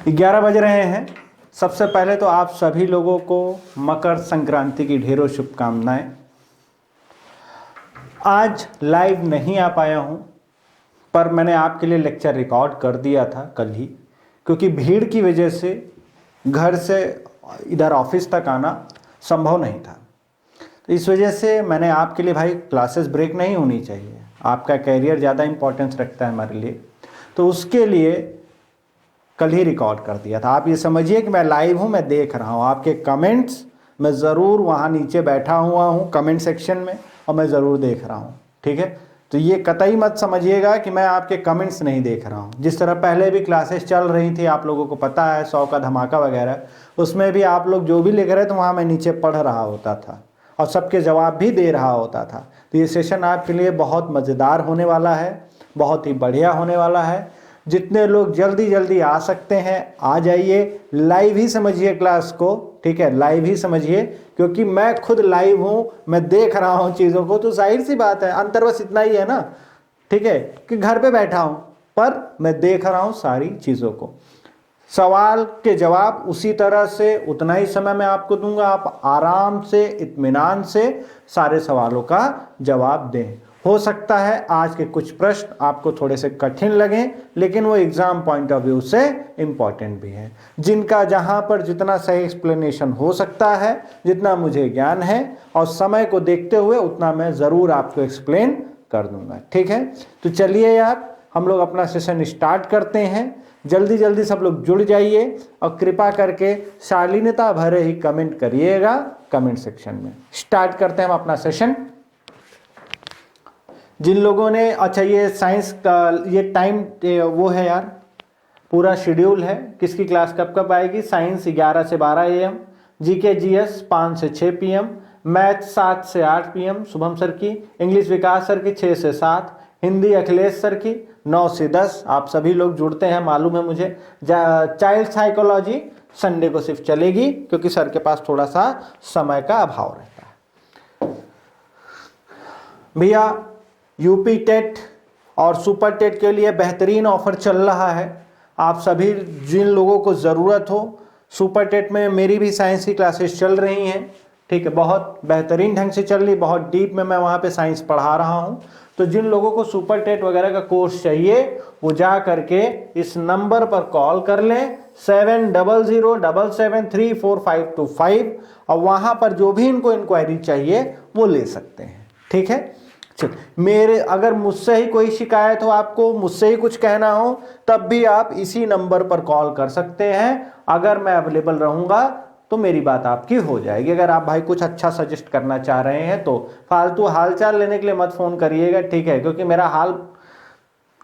11 बज रहे हैं। सबसे पहले तो आप सभी लोगों को मकर संक्रांति की ढेरों शुभकामनाएं। आज लाइव नहीं आ पाया हूं, पर मैंने आपके लिए लेक्चर रिकॉर्ड कर दिया था कल ही, क्योंकि भीड़ की वजह से घर से इधर ऑफिस तक आना संभव नहीं था। तो इस वजह से मैंने आपके लिए, भाई क्लासेस ब्रेक नहीं होनी चाहिए, आपका कैरियर ज़्यादा इंपॉर्टेंस रखता है हमारे लिए, तो उसके लिए कल ही रिकॉर्ड कर दिया था। आप ये समझिए कि मैं लाइव हूँ, मैं देख रहा हूँ आपके कमेंट्स, मैं ज़रूर वहाँ नीचे बैठा हुआ हूँ कमेंट सेक्शन में और मैं ज़रूर देख रहा हूँ। ठीक है, तो ये कतई मत समझिएगा कि मैं आपके कमेंट्स नहीं देख रहा हूँ। जिस तरह पहले भी क्लासेस चल रही थी, आप लोगों को पता है, 100 का धमाका वगैरह, उसमें भी आप लोग जो भी लिख रहे थे वहाँ मैं नीचे पढ़ रहा होता था और सबके जवाब भी दे रहा होता था। तो ये सेशन आपके लिए बहुत मज़ेदार होने वाला है, बहुत ही बढ़िया होने वाला है। जितने लोग जल्दी जल्दी आ सकते हैं आ जाइए, लाइव ही समझिए क्लास को। ठीक है, लाइव ही समझिए, क्योंकि मैं खुद लाइव हूँ, मैं देख रहा हूँ चीज़ों को, तो जाहिर सी बात है, अंतर बस इतना ही है ना, ठीक है, कि घर पे बैठा हूँ पर मैं देख रहा हूँ सारी चीज़ों को। सवाल के जवाब उसी तरह से उतना ही समय मैं आपको दूंगा, आप आराम से इत्मीनान से सारे सवालों का जवाब दें। हो सकता है आज के कुछ प्रश्न आपको थोड़े से कठिन लगें, लेकिन वो एग्जाम पॉइंट ऑफ व्यू से इम्पॉर्टेंट भी है। जिनका जहां पर जितना सही एक्सप्लेनेशन हो सकता है, जितना मुझे ज्ञान है और समय को देखते हुए, उतना मैं ज़रूर आपको एक्सप्लेन कर दूंगा। ठीक है, तो चलिए यार, हम लोग अपना सेशन स्टार्ट करते हैं। जल्दी जल्दी सब लोग जुड़ जाइए और कृपा करके शालीनता भरे ही कमेंट करिएगा कमेंट सेक्शन में। स्टार्ट करते हैं हम अपना सेशन। जिन लोगों ने, अच्छा ये साइंस का ये टाइम वो है यार, पूरा शेड्यूल है किसकी क्लास कब कब आएगी। साइंस 11 से 12 AM, जीके जीएस 5 से 6 PM, मैथ 7 से 8 PM शुभम सर की, इंग्लिश विकास सर की 6 से 7, हिंदी अखिलेश सर की 9 से 10। आप सभी लोग जुड़ते हैं मालूम है मुझे। चाइल्ड साइकोलॉजी संडे को सिर्फ चलेगी, क्योंकि सर के पास थोड़ा सा समय का अभाव रहता है। भैया यूपी टेट और सुपर टेट के लिए बेहतरीन ऑफर चल रहा है। आप सभी जिन लोगों को ज़रूरत हो, सुपर टेट में मेरी भी साइंस की क्लासेस चल रही हैं। ठीक है, बहुत बेहतरीन ढंग से चल रही, बहुत डीप में मैं वहाँ पे साइंस पढ़ा रहा हूँ। तो जिन लोगों को सुपर टेट वगैरह का कोर्स चाहिए, वो जा करके इस नंबर पर कॉल कर लें 7007734525, और वहाँ पर जो भी इनको इंक्वायरी चाहिए वो ले सकते हैं। ठीक है, चल, मेरे अगर मुझसे ही कोई शिकायत हो, आपको मुझसे ही कुछ कहना हो, तब भी आप इसी नंबर पर कॉल कर सकते हैं। अगर मैं अवेलेबल रहूँगा तो मेरी बात आपकी हो जाएगी। अगर आप भाई कुछ अच्छा सजेस्ट करना चाह रहे हैं तो फालतू हालचाल लेने के लिए मत फ़ोन करिएगा। ठीक है, क्योंकि मेरा हाल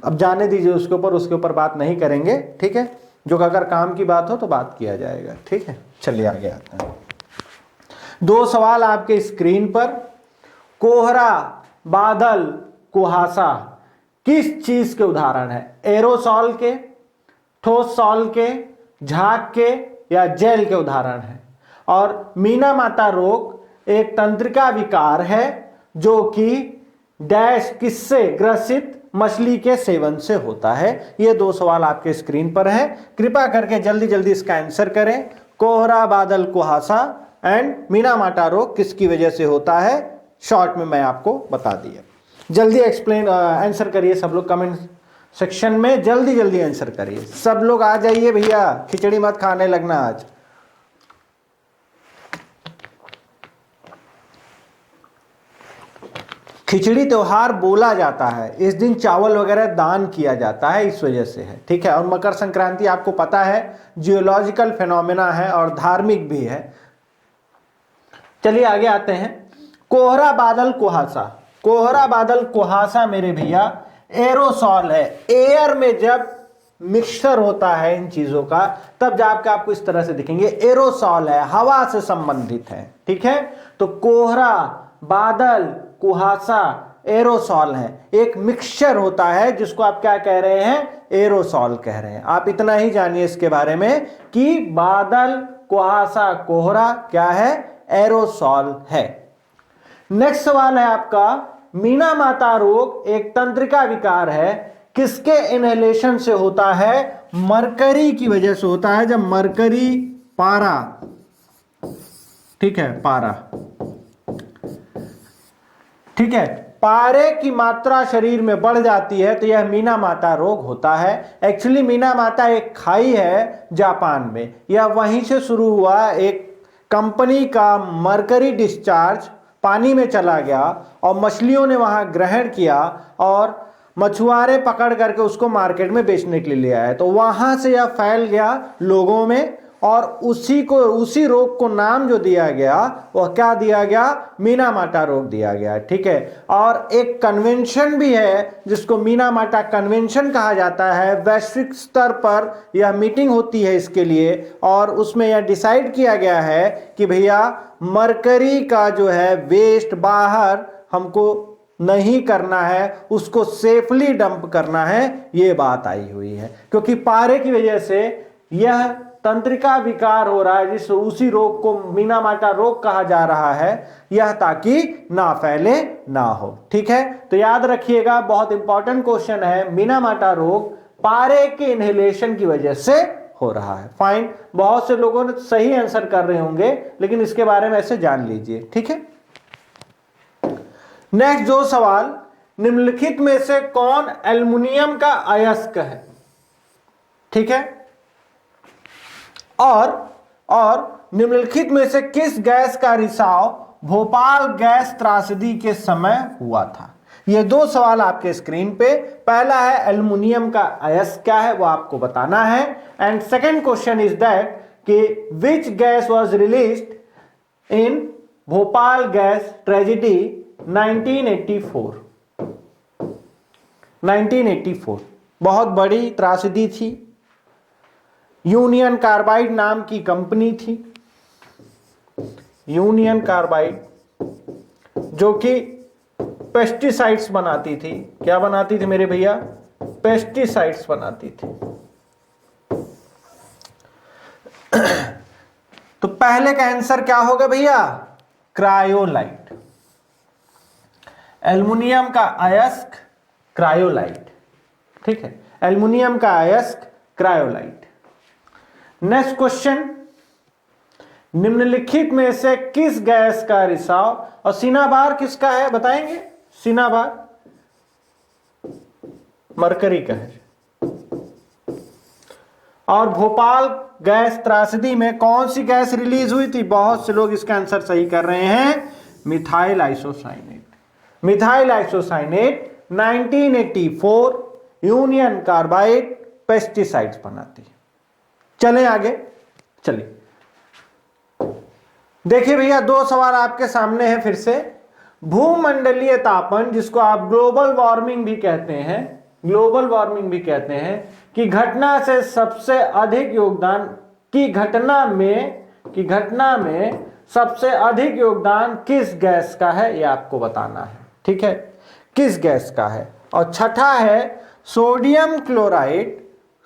अब जाने दीजिए, उसके ऊपर बात नहीं करेंगे। ठीक है, जो अगर काम की बात हो तो बात किया जाएगा। ठीक है, चलिए आगे आते हैं। 2 सवाल आपके स्क्रीन पर। कोहरा, बादल, कुहासा किस चीज के उदाहरण है? एरोसॉल के, ठोस सॉल के, झाग के या जेल के उदाहरण है। और मीना माता रोग एक तंत्रिका विकार है जो कि डैश किससे ग्रसित, मछली के सेवन से होता है। ये 2 सवाल आपके स्क्रीन पर हैं, कृपा करके जल्दी जल्दी इसका आंसर करें। कोहरा, बादल, कुहासा एंड मीना माता रोग किसकी वजह से होता है? शॉर्ट में मैं आपको बता दिया। जल्दी आंसर करिए सब लोग कमेंट सेक्शन में, जल्दी जल्दी आंसर करिए। सब लोग आ जाइए भैया, खिचड़ी मत खाने लगना आज। खिचड़ी त्योहार बोला जाता है, इस दिन चावल वगैरह दान किया जाता है, इस वजह से है। ठीक है, और मकर संक्रांति आपको पता है जियोलॉजिकल फेनोमेना है और धार्मिक भी है। चलिए आगे आते हैं। कोहरा, बादल, कुहासा। कोहरा, बादल, कुहासा मेरे भैया एरोसॉल है। एयर में जब मिक्सचर होता है इन चीजों का, तब जाकर आपको इस तरह से दिखेंगे। एरोसॉल है, हवा से संबंधित है। ठीक है, तो कोहरा, बादल, कुहासा एरोसॉल है, एक मिक्सचर होता है जिसको आप क्या कह रहे हैं? एरोसॉल कह रहे हैं। आप इतना ही जानिए इसके बारे में कि बादल, कुहासा, कोहरा क्या है? एरोसॉल है। नेक्स्ट सवाल है आपका, मीना माता रोग एक तंत्रिका विकार है, किसके इनहेलेशन से होता है? मरकरी की वजह से होता है। जब मरकरी, पारा, ठीक है, पारा, ठीक है, पारे की मात्रा शरीर में बढ़ जाती है तो यह मीनामाता रोग होता है। एक्चुअली मीनामाता एक खाई है जापान में, यह वहीं से शुरू हुआ। एक कंपनी का मरकरी डिस्चार्ज पानी में चला गया और मछलियों ने वहां ग्रहण किया और मछुआरे पकड़ करके उसको मार्केट में बेचने के लिए ले आए, तो वहां से यह फैल गया लोगों में और उसी रोग को नाम जो दिया गया वह क्या दिया गया? मीनामाटा रोग दिया गया, ठीक है। और एक कन्वेंशन भी है जिसको मीनामाटा कन्वेंशन कहा जाता है। वैश्विक स्तर पर यह मीटिंग होती है इसके लिए और उसमें यह डिसाइड किया गया है कि भैया मरकरी का जो है वेस्ट बाहर हमको नहीं करना है, उसको सेफली डंप करना है, ये बात आई हुई है। क्योंकि पारे की वजह से यह तंत्रिका विकार हो रहा है, जिस उसी रोग को मीनामाटा रोग कहा जा रहा है, यह ताकि ना फैले ना हो, ठीक है। तो याद रखिएगा, बहुत इंपॉर्टेंट क्वेश्चन है, मीनामाटा रोग पारे के इनहेलेशन की वजह से हो रहा है। फाइन, बहुत से लोगों ने सही आंसर कर रहे होंगे, लेकिन इसके बारे में ऐसे जान लीजिए, ठीक है। नेक्स्ट जो सवाल, निम्नलिखित में से कौन एल्युमिनियम का अयस्क है? ठीक है। और निम्नलिखित में से किस गैस का रिसाव भोपाल गैस त्रासदी के समय हुआ था? ये दो सवाल आपके स्क्रीन पे, पहला है एल्युमिनियम का अयस्क क्या है वो आपको बताना है, and second question is that कि which gas was released in Bhopal gas tragedy 1984। बहुत बड़ी त्रासदी थी। यूनियन कार्बाइड नाम की कंपनी थी, यूनियन कार्बाइड, जो कि पेस्टिसाइड्स बनाती थी। क्या बनाती थी मेरे भैया? पेस्टिसाइड्स बनाती थी। तो पहले का आंसर क्या होगा भैया? क्रायोलाइट। एल्युमिनियम का अयस्क क्रायोलाइट, ठीक है, एल्युमिनियम का अयस्क क्रायोलाइट। नेक्स्ट क्वेश्चन, निम्नलिखित में से किस गैस का रिसाव, और सिनाबार किसका है बताएंगे? सिनाबार मरकरी का है। और भोपाल गैस त्रासदी में कौन सी गैस रिलीज हुई थी? बहुत से लोग इसका आंसर सही कर रहे हैं, methyl isocyanate. Methyl isocyanate 1984 union carbide pesticides बनाती है। चलें आगे, चलिए देखिए भैया, दो सवाल आपके सामने हैं फिर से। भूमंडलीय तापन, जिसको आप ग्लोबल वार्मिंग भी कहते हैं, ग्लोबल वार्मिंग भी कहते हैं, कि घटना से सबसे अधिक योगदान, की घटना में सबसे अधिक योगदान किस गैस का है, ये आपको बताना है, ठीक है, किस गैस का है। और छठा है सोडियम क्लोराइड।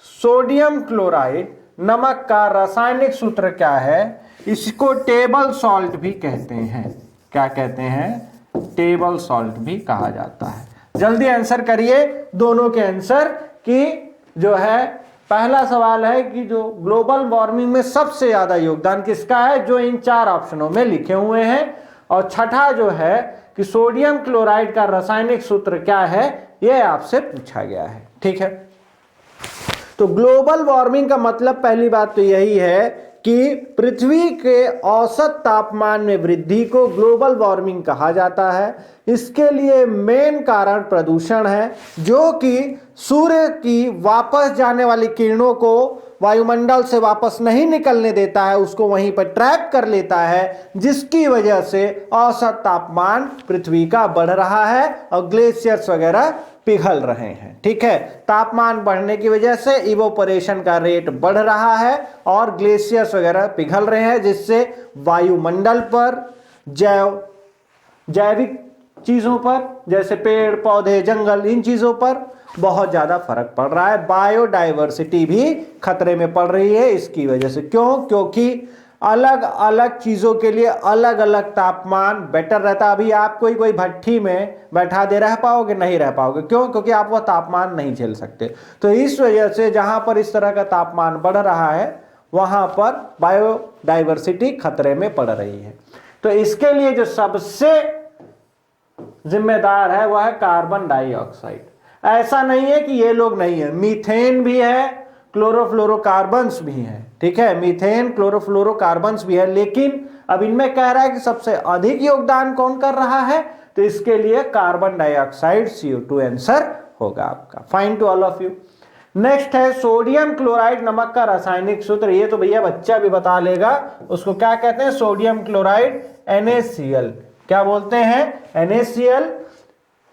सोडियम क्लोराइड नमक का रासायनिक सूत्र क्या है? इसको टेबल सॉल्ट भी कहते हैं। क्या कहते हैं? टेबल सॉल्ट भी कहा जाता है। जल्दी आंसर करिए दोनों के आंसर, कि जो है पहला सवाल है कि जो ग्लोबल वार्मिंग में सबसे ज्यादा योगदान किसका है, जो इन चार ऑप्शनों में लिखे हुए हैं। और छठा जो है कि सोडियम क्लोराइड का रासायनिक सूत्र क्या है, यह आपसे पूछा गया है, ठीक है। तो ग्लोबल वार्मिंग का मतलब पहली बात तो यही है कि पृथ्वी के औसत तापमान में वृद्धि को ग्लोबल वार्मिंग कहा जाता है। इसके लिए मेन कारण प्रदूषण है, जो कि सूर्य की वापस जाने वाली किरणों को वायुमंडल से वापस नहीं निकलने देता है, उसको वहीं पर ट्रैप कर लेता है, जिसकी वजह से औसत तापमान पृथ्वी का बढ़ रहा है और ग्लेशियर्स वगैरह पिघल रहे हैं, ठीक है। तापमान बढ़ने की वजह से इवोपरेशन का रेट बढ़ रहा है और ग्लेशियर्स वगैरह पिघल रहे हैं, जिससे वायुमंडल पर, जैविक चीजों पर, जैसे पेड़ पौधे जंगल, इन चीजों पर बहुत ज्यादा फर्क पड़ रहा है। बायोडाइवर्सिटी भी खतरे में पड़ रही है इसकी वजह से। क्यों? क्योंकि अलग अलग चीज़ों के लिए अलग अलग तापमान बेटर रहता है। अभी आप कोई भट्ठी में बैठा दे रह पाओगे, नहीं रह पाओगे। क्यों? क्योंकि आप वह तापमान नहीं झेल सकते। तो इस वजह से जहां पर इस तरह का तापमान बढ़ रहा है वहां पर बायोडाइवर्सिटी खतरे में पड़ रही है। तो इसके लिए जो सबसे जिम्मेदार है वह है कार्बन डाइऑक्साइड। ऐसा नहीं है कि ये लोग नहीं है, मीथेन भी है, क्लोरोफ्लोरोकार्बन्स भी हैं, ठीक है, मीथेन क्लोरोफ्लोरोकार्बन्स भी है। लेकिन अब इनमें कह रहा है कि सबसे अधिक योगदान कौन कर रहा है, तो इसके लिए कार्बन डाइऑक्साइड CO2 आंसर होगा आपका। Fine to all of you. Next है सोडियम क्लोराइड नमक का रासायनिक सूत्र। ये तो भैया बच्चा भी बता लेगा, उसको क्या कहते हैं, सोडियम क्लोराइड NaCl। क्या बोलते हैं? NaCl।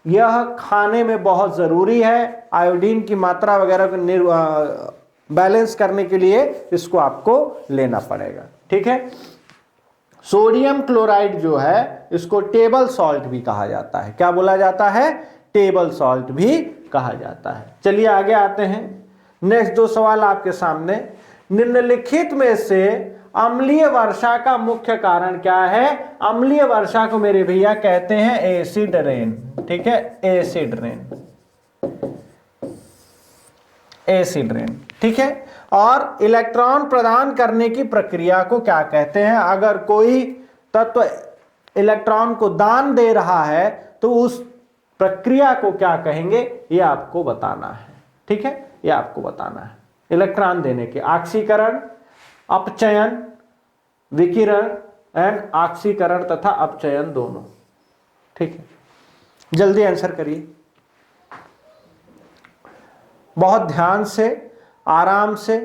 यह खाने में बहुत जरूरी है, आयोडीन की मात्रा वगैरह को बैलेंस करने के लिए इसको आपको लेना पड़ेगा, ठीक है। सोडियम क्लोराइड जो है इसको टेबल सॉल्ट भी कहा जाता है। क्या बोला जाता है? टेबल सॉल्ट भी कहा जाता है। चलिए आगे आते हैं। नेक्स्ट दो सवाल आपके सामने। निम्नलिखित में से अम्लीय वर्षा का मुख्य कारण क्या है? अम्लीय वर्षा को मेरे भैया कहते हैं एसिड रेन, ठीक है, एसिड रेन, एसिड रेन, ठीक है। और इलेक्ट्रॉन प्रदान करने की प्रक्रिया को क्या कहते हैं? अगर कोई तत्व इलेक्ट्रॉन को दान दे रहा है तो उस प्रक्रिया को क्या कहेंगे, ये आपको बताना है, ठीक है, ये आपको बताना है। इलेक्ट्रॉन देने के ऑक्सीकरण, अपचयन, विकिरण एंड ऑक्सीकरण तथा अपचयन दोनों, ठीक है। जल्दी आंसर करिए, बहुत ध्यान से, आराम से,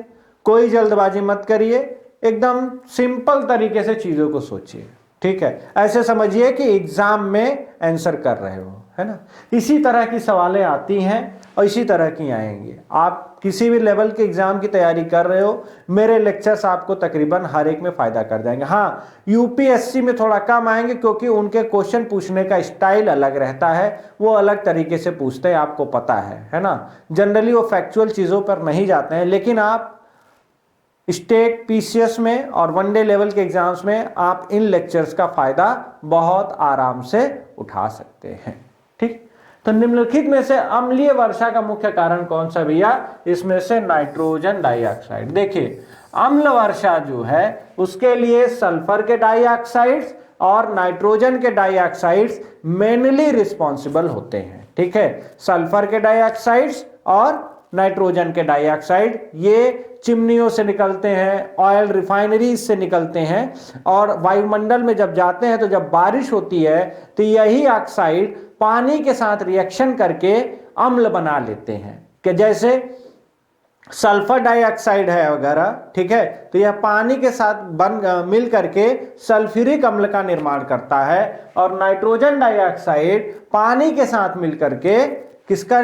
कोई जल्दबाजी मत करिए, एकदम सिंपल तरीके से चीजों को सोचिए, ठीक है। ऐसे समझिए कि एग्जाम में आंसर कर रहे हो, है ना। इसी तरह की सवालें आती हैं और इसी तरह की आएंगी। आप किसी भी लेवल के एग्जाम की तैयारी कर रहे हो, मेरे लेक्चर्स आपको तकरीबन हर एक में फायदा कर जाएंगे। हाँ, यूपीएससी में थोड़ा कम आएंगे क्योंकि उनके क्वेश्चन पूछने का स्टाइल अलग रहता है, वो अलग तरीके से पूछते हैं, आपको पता है ना। जनरली वो फैक्चुअल चीजों पर नहीं जाते हैं, लेकिन आप स्टेट पीसीएस में और वनडे लेवल के एग्जाम्स में आप इन लेक्चर्स का फायदा बहुत आराम से उठा सकते हैं, ठीक। तो निम्नलिखित में से अम्लीय वर्षा का मुख्य कारण कौन सा भैया? इसमें से नाइट्रोजन डाइऑक्साइड। देखिए, अम्ल वर्षा जो है उसके लिए सल्फर के डाइऑक्साइड्स और नाइट्रोजन के डाइऑक्साइड्स मेनली रिस्पॉन्सिबल होते हैं, ठीक है। सल्फर के डाइऑक्साइड्स और नाइट्रोजन के डाइऑक्साइड ये चिमनियों से निकलते हैं, ऑयल रिफाइनरीज से निकलते हैं और वायुमंडल में जब जाते हैं तो जब बारिश होती है तो यही ऑक्साइड पानी के साथ रिएक्शन करके अम्ल बना लेते हैं। कि जैसे सल्फर डाइऑक्साइड है वगैरह, ठीक है, तो यह पानी के साथ मिल करके सल्फ्यूरिक अम्ल का निर्माण करता है और नाइट्रोजन डाइऑक्साइड पानी के साथ मिल करके किसका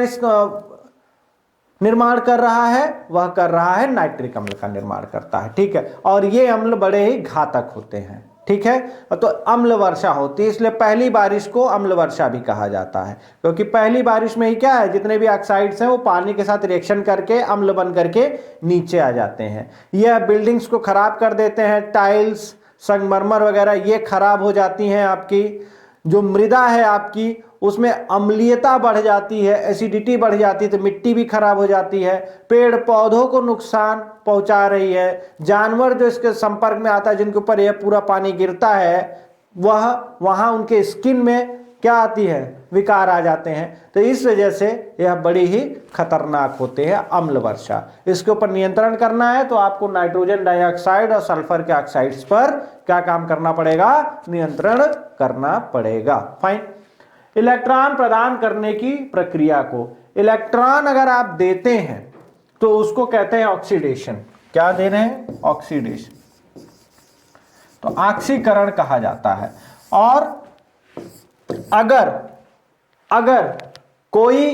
निर्माण कर रहा है? वह कर रहा है नाइट्रिक अम्ल का निर्माण करता है, ठीक है। और ये अम्ल बड़े ही घातक होते हैं, ठीक है। तो अम्ल वर्षा होती है, इसलिए पहली बारिश को अम्ल वर्षा भी कहा जाता है, क्योंकि पहली बारिश में ही क्या है, जितने भी ऑक्साइड्स हैं वो पानी के साथ रिएक्शन करके अम्ल बन करके नीचे आ जाते हैं। यह बिल्डिंग्स को खराब कर देते हैं, टाइल्स, संगमरमर वगैरह ये खराब हो जाती हैं। आपकी जो मृदा है आपकी उसमें अम्लीयता बढ़ जाती है, एसिडिटी बढ़ जाती है, तो मिट्टी भी खराब हो जाती है। पेड़ पौधों को नुकसान पहुंचा रही है। जानवर जो इसके संपर्क में आता है, जिनके ऊपर यह पूरा पानी गिरता है, वह वहां उनके स्किन में क्या आती है, विकार आ जाते हैं। तो इस वजह से यह बड़ी ही खतरनाक होते हैं अम्ल वर्षा। इसके ऊपर नियंत्रण करना है तो आपको नाइट्रोजन डाइऑक्साइड और सल्फर के ऑक्साइड्स पर क्या काम करना पड़ेगा? नियंत्रण करना पड़ेगा। फाइन। इलेक्ट्रॉन प्रदान करने की प्रक्रिया को, इलेक्ट्रॉन अगर आप देते हैं तो उसको कहते हैं ऑक्सीडेशन। क्या दे रहे हैं? ऑक्सीडेशन, तो ऑक्सीकरण कहा जाता है। और अगर कोई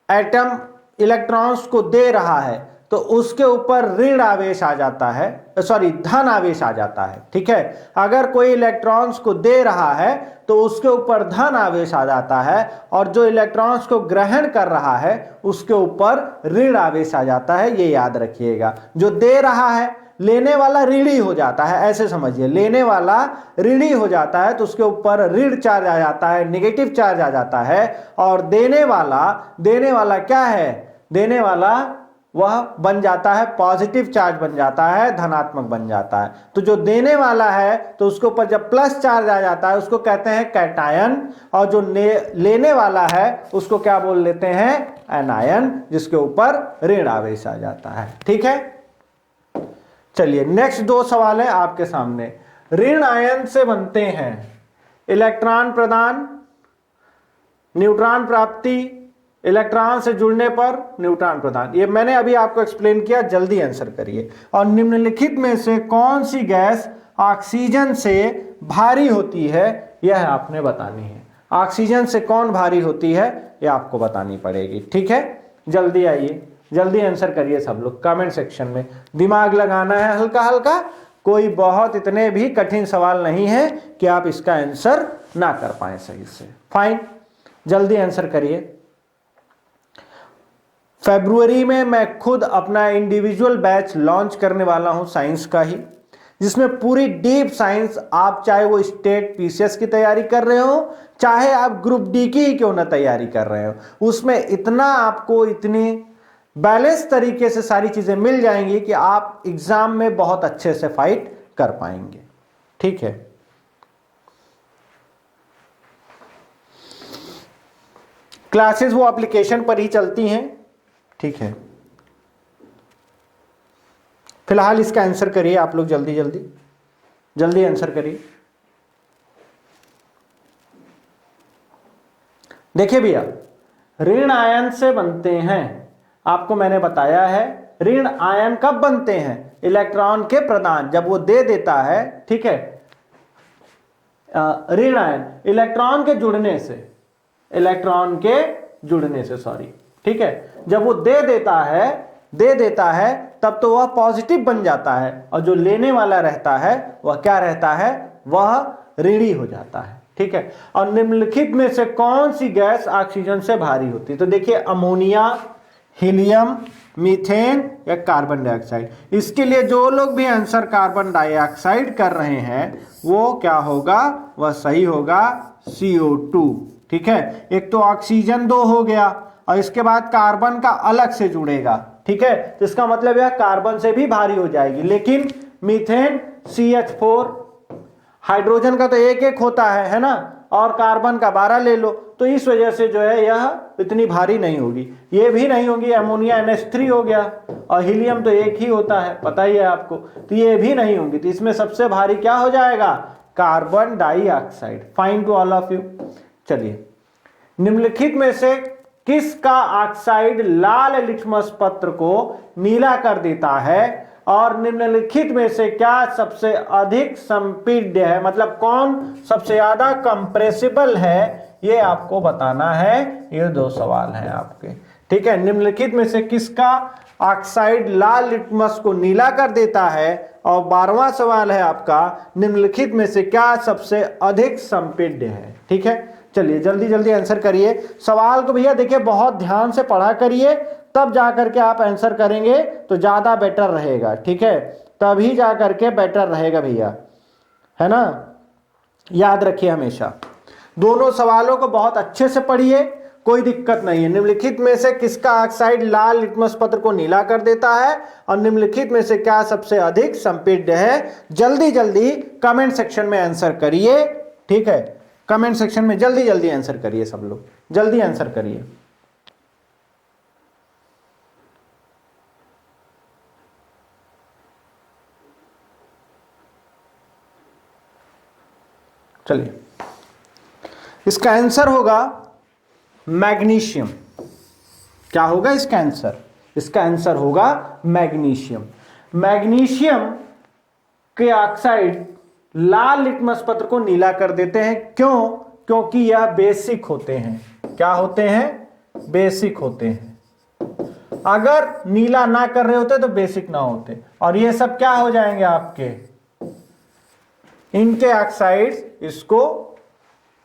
एटम इलेक्ट्रॉन्स को दे रहा है तो उसके ऊपर ऋण आवेश आ जाता है, धन आवेश आ जाता है, ठीक है। अगर कोई इलेक्ट्रॉन्स को दे रहा है तो उसके ऊपर धन आवेश आ जाता है, और जो इलेक्ट्रॉन्स को ग्रहण कर रहा है उसके ऊपर ऋण आवेश आ जाता है। ये याद रखिएगा, जो दे रहा है लेने वाला ऋणी हो जाता है, ऐसे समझिए, लेने वाला ऋणी हो जाता है तो उसके ऊपर ऋण चार्ज आ जाता है, नेगेटिव चार्ज आ जाता है। और देने वाला क्या है, देने वाला वह बन जाता है पॉजिटिव चार्ज बन जाता है, धनात्मक बन जाता है। तो जो देने वाला है तो उसके ऊपर जब प्लस चार्ज आ जाता है उसको कहते हैं कैटायन, और जो लेने वाला है उसको क्या बोल लेते हैं, एनायन, जिसके ऊपर ऋण आवेश आ जाता है। ठीक है, चलिए नेक्स्ट दो सवाल है आपके सामने। ऋण आयन से बनते हैं इलेक्ट्रॉन प्रदान, न्यूट्रॉन प्राप्ति, इलेक्ट्रॉन से जुड़ने पर न्यूट्रॉन प्रदान। ये मैंने अभी आपको एक्सप्लेन किया, जल्दी आंसर करिए। और निम्नलिखित में से कौन सी गैस ऑक्सीजन से भारी होती है, यह आपने बतानी है। ऑक्सीजन से कौन भारी होती है यह आपको बतानी पड़ेगी। ठीक है, जल्दी आइए, जल्दी आंसर करिए सब लोग कमेंट सेक्शन में। दिमाग लगाना है हल्का हल्का, कोई बहुत इतने भी कठिन सवाल नहीं है कि आप इसका आंसर ना कर पाए सही से। फाइन, जल्दी आंसर करिए। फरवरी में मैं खुद अपना इंडिविजुअल बैच लॉन्च करने वाला हूं साइंस का ही, जिसमें पूरी डीप साइंस, आप चाहे वो स्टेट पीसीएस की तैयारी कर रहे हो, चाहे आप ग्रुप डी की ही क्यों ना तैयारी कर रहे हो, उसमें इतना आपको इतनी बैलेंस तरीके से सारी चीजें मिल जाएंगी कि आप एग्जाम में बहुत अच्छे से फाइट कर पाएंगे। ठीक है, क्लासेस वो एप्लीकेशन पर ही चलती हैं। ठीक है, फिलहाल इसका आंसर करिए आप लोग, जल्दी जल्दी जल्दी आंसर करिए। देखिए भैया, ऋण आयन से बनते हैं, आपको मैंने बताया है। ऋण आयन कब बनते हैं, इलेक्ट्रॉन के प्रदान, जब वो दे देता है। ठीक है, ऋण आयन इलेक्ट्रॉन के जुड़ने से, इलेक्ट्रॉन के जुड़ने से, सॉरी। ठीक है, जब वो दे देता है तब तो वह पॉजिटिव बन जाता है, और जो लेने वाला रहता है वह क्या रहता है, वह ऋणी हो जाता है। ठीक है, और निम्नलिखित में से कौन सी गैस ऑक्सीजन से भारी होती है, तो देखिए अमोनिया, हीलियम, मीथेन या कार्बन डाइऑक्साइड। इसके लिए जो लोग भी आंसर कार्बन डाइऑक्साइड कर रहे हैं वो क्या होगा, वह सही होगा CO2। ठीक है, एक तो ऑक्सीजन 2 हो गया और इसके बाद कार्बन का अलग से जुड़ेगा। ठीक है, तो इसका मतलब यह कार्बन से भी भारी हो जाएगी। लेकिन मीथेन CH4, हाइड्रोजन का तो एक एक होता है ना, और कार्बन का 12 ले लो, तो इस वजह से जो है यह इतनी भारी नहीं होगी। ये भी नहीं होगी, अमोनिया NH3 हो गया, और हीलियम तो एक ही होता है, पता ही है आपको, तो ये भी नहीं होंगी। तो इसमें सबसे भारी क्या हो जाएगा, carbon dioxide. Fine to all of you. चलिए, निम्नलिखित में से किसका ऑक्साइड लाल लिटमस पत्र को नीला कर देता है, और निम्नलिखित में से क्या सबसे अधिक संपीड्य है, मतलब कौन सबसे ज्यादा कंप्रेसिबल है, ये आपको बताना है। ये दो सवाल हैं आपके। ठीक है, निम्नलिखित में से किसका ऑक्साइड लाल लिटमस को नीला कर देता है, और 12वां सवाल है आपका, निम्नलिखित में से क्या सबसे अधिक संपीड्य है। ठीक है, चलिए जल्दी जल्दी आंसर करिए। सवाल को भैया देखिए बहुत ध्यान से पढ़ा करिए, तब जाकर के आप आंसर करेंगे तो ज्यादा बेटर रहेगा। ठीक है, तभी जाकर के बेटर रहेगा भैया, है ना, याद रखिए हमेशा। दोनों सवालों को बहुत अच्छे से पढ़िए, कोई दिक्कत नहीं है। निम्नलिखित में से किसका ऑक्साइड लाल लिटमस पत्र को नीला कर देता है, और निम्नलिखित में से क्या सबसे अधिक संपीड्य है, जल्दी जल्दी कमेंट सेक्शन में आंसर करिए। ठीक है, कमेंट सेक्शन में जल्दी जल्दी आंसर करिए, सब लोग जल्दी आंसर करिए। चलिए, इसका आंसर होगा मैग्नीशियम। क्या होगा इसका आंसर, इसका आंसर होगा मैग्नीशियम। मैग्नीशियम के ऑक्साइड लाल लिटमस पत्र को नीला कर देते हैं, क्यों, क्योंकि यह बेसिक होते हैं। क्या होते हैं, बेसिक होते हैं। अगर नीला ना कर रहे होते तो बेसिक ना होते, और ये सब क्या हो जाएंगे आपके, इनके ऑक्साइड्स। इसको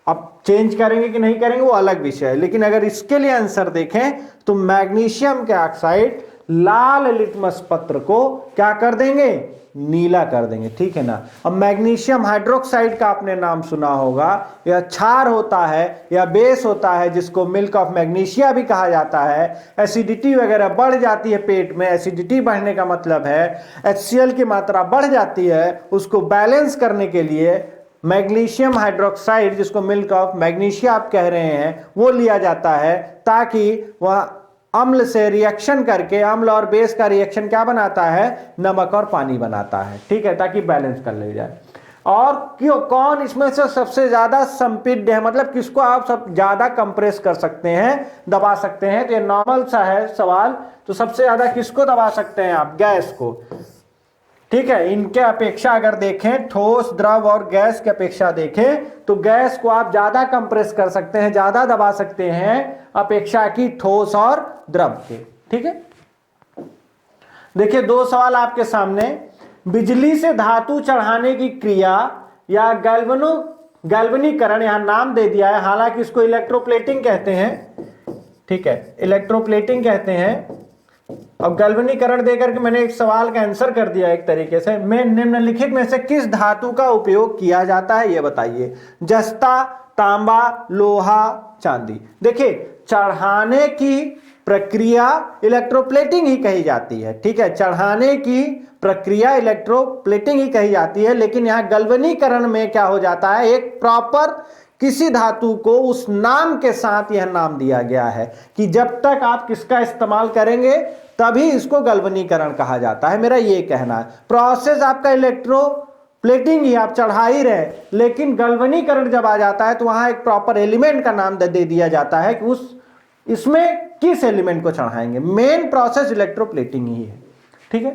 अब चेंज करेंगे कि नहीं करेंगे वो अलग विषय है, लेकिन अगर इसके लिए आंसर देखें तो मैग्नीशियम के ऑक्साइड लाल लिटमस पत्र को क्या कर देंगे, नीला कर देंगे, ठीक है ना। अब मैग्नीशियम हाइड्रोक्साइड का आपने नाम सुना होगा, यह क्षार होता है या बेस होता है, जिसको मिल्क ऑफ मैग्नीशिया भी कहा जाता है। एसिडिटी वगैरह बढ़ जाती है पेट में, एसिडिटी बढ़ने का मतलब है HCl की मात्रा बढ़ जाती है, उसको बैलेंस करने के लिए मैग्नीशियम हाइड्रोक्साइड, जिसको मिल्क ऑफ मैग्नीशिया आप कह रहे हैं, वो लिया जाता है, ताकि वह अम्ल से रिएक्शन करके, अम्ल और बेस का रिएक्शन क्या बनाता है, नमक और पानी बनाता है, ठीक है, ताकि बैलेंस कर ले जाए। और क्यों, कौन इसमें से सबसे ज्यादा संपीड्य है, मतलब किसको आप सब ज्यादा कंप्रेस कर सकते हैं, दबा सकते हैं। तो ये नॉर्मल सा है सवाल, तो सबसे ज्यादा किसको दबा सकते हैं आप, गैस को, ठीक है। इनके अपेक्षा अगर देखें, ठोस, द्रव और गैस की अपेक्षा देखें, तो गैस को आप ज्यादा कंप्रेस कर सकते हैं, ज्यादा दबा सकते हैं अपेक्षा की ठोस और द्रव के, ठीक है। देखिए 2 सवाल आपके सामने। बिजली से धातु चढ़ाने की क्रिया या गैल्वेनीकरण, यहां नाम दे दिया है, हालांकि इसको इलेक्ट्रोप्लेटिंग कहते हैं, ठीक है, इलेक्ट्रोप्लेटिंग कहते हैं। अब गैल्वेनीकरण देकर के मैंने एक सवाल का आंसर कर दिया एक तरीके से। में निम्नलिखित में से किस धातु का उपयोग किया जाता है, यह बताइए। जस्ता, तांबा, लोहा, चांदी। देखिए चढ़ाने की प्रक्रिया इलेक्ट्रोप्लेटिंग ही कही जाती है, ठीक है, चढ़ाने की प्रक्रिया इलेक्ट्रोप्लेटिंग ही कही जाती है, लेकिन यहां गैल्वेनीकरण में क्या हो जाता है, एक प्रॉपर किसी धातु को उस नाम के साथ यह नाम दिया गया है कि जब तक आप किसका इस्तेमाल करेंगे तभी इसको गैल्वेनीकरण कहा जाता है। मेरा ये कहना है, प्रोसेस आपका इलेक्ट्रोप्लेटिंग ही, आप चढ़ा ही रहे, लेकिन गैल्वेनीकरण जब आ जाता है तो वहां एक प्रॉपर एलिमेंट का नाम दे दिया जाता है कि उस इसमें किस एलिमेंट को चढ़ाएंगे। मेन प्रोसेस इलेक्ट्रोप्लेटिंग ही है, ठीक है।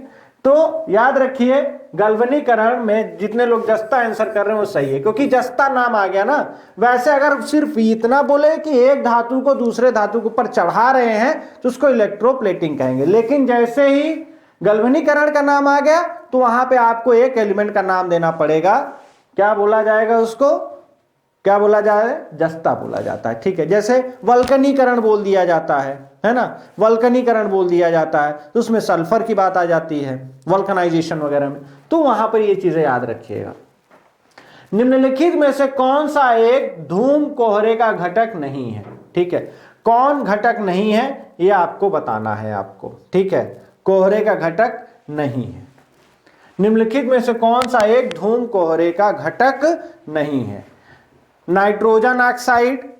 तो याद रखिए गैल्वेनीकरण में जितने लोग जस्ता आंसर कर रहे हैं वो सही है, क्योंकि जस्ता नाम आ गया ना। वैसे अगर सिर्फ इतना बोले कि एक धातु को दूसरे धातु के ऊपर चढ़ा रहे हैं तो उसको इलेक्ट्रोप्लेटिंग कहेंगे, लेकिन जैसे ही गैल्वेनीकरण का नाम आ गया तो वहां पे आपको एक एलिमेंट का नाम देना पड़ेगा। क्या बोला जाएगा उसको, क्या बोला जाए, जस्ता बोला जाता है, ठीक है। जैसे वल्कनीकरण बोल दिया जाता है ना, वल्कनीकरण बोल दिया जाता है तो उसमें सल्फर की बात आ जाती है, वल्कनाइजेशन वगैरह में, तो वहां पर ये चीजें याद रखिएगा। निम्नलिखित में से कौन सा एक धूम कोहरे का घटक नहीं है, ठीक है, कौन घटक नहीं है ये आपको बताना है आपको, ठीक है, कोहरे का घटक नहीं है। निम्नलिखित में से कौन सा एक धूम कोहरे का घटक नहीं है। नाइट्रोजन ऑक्साइड,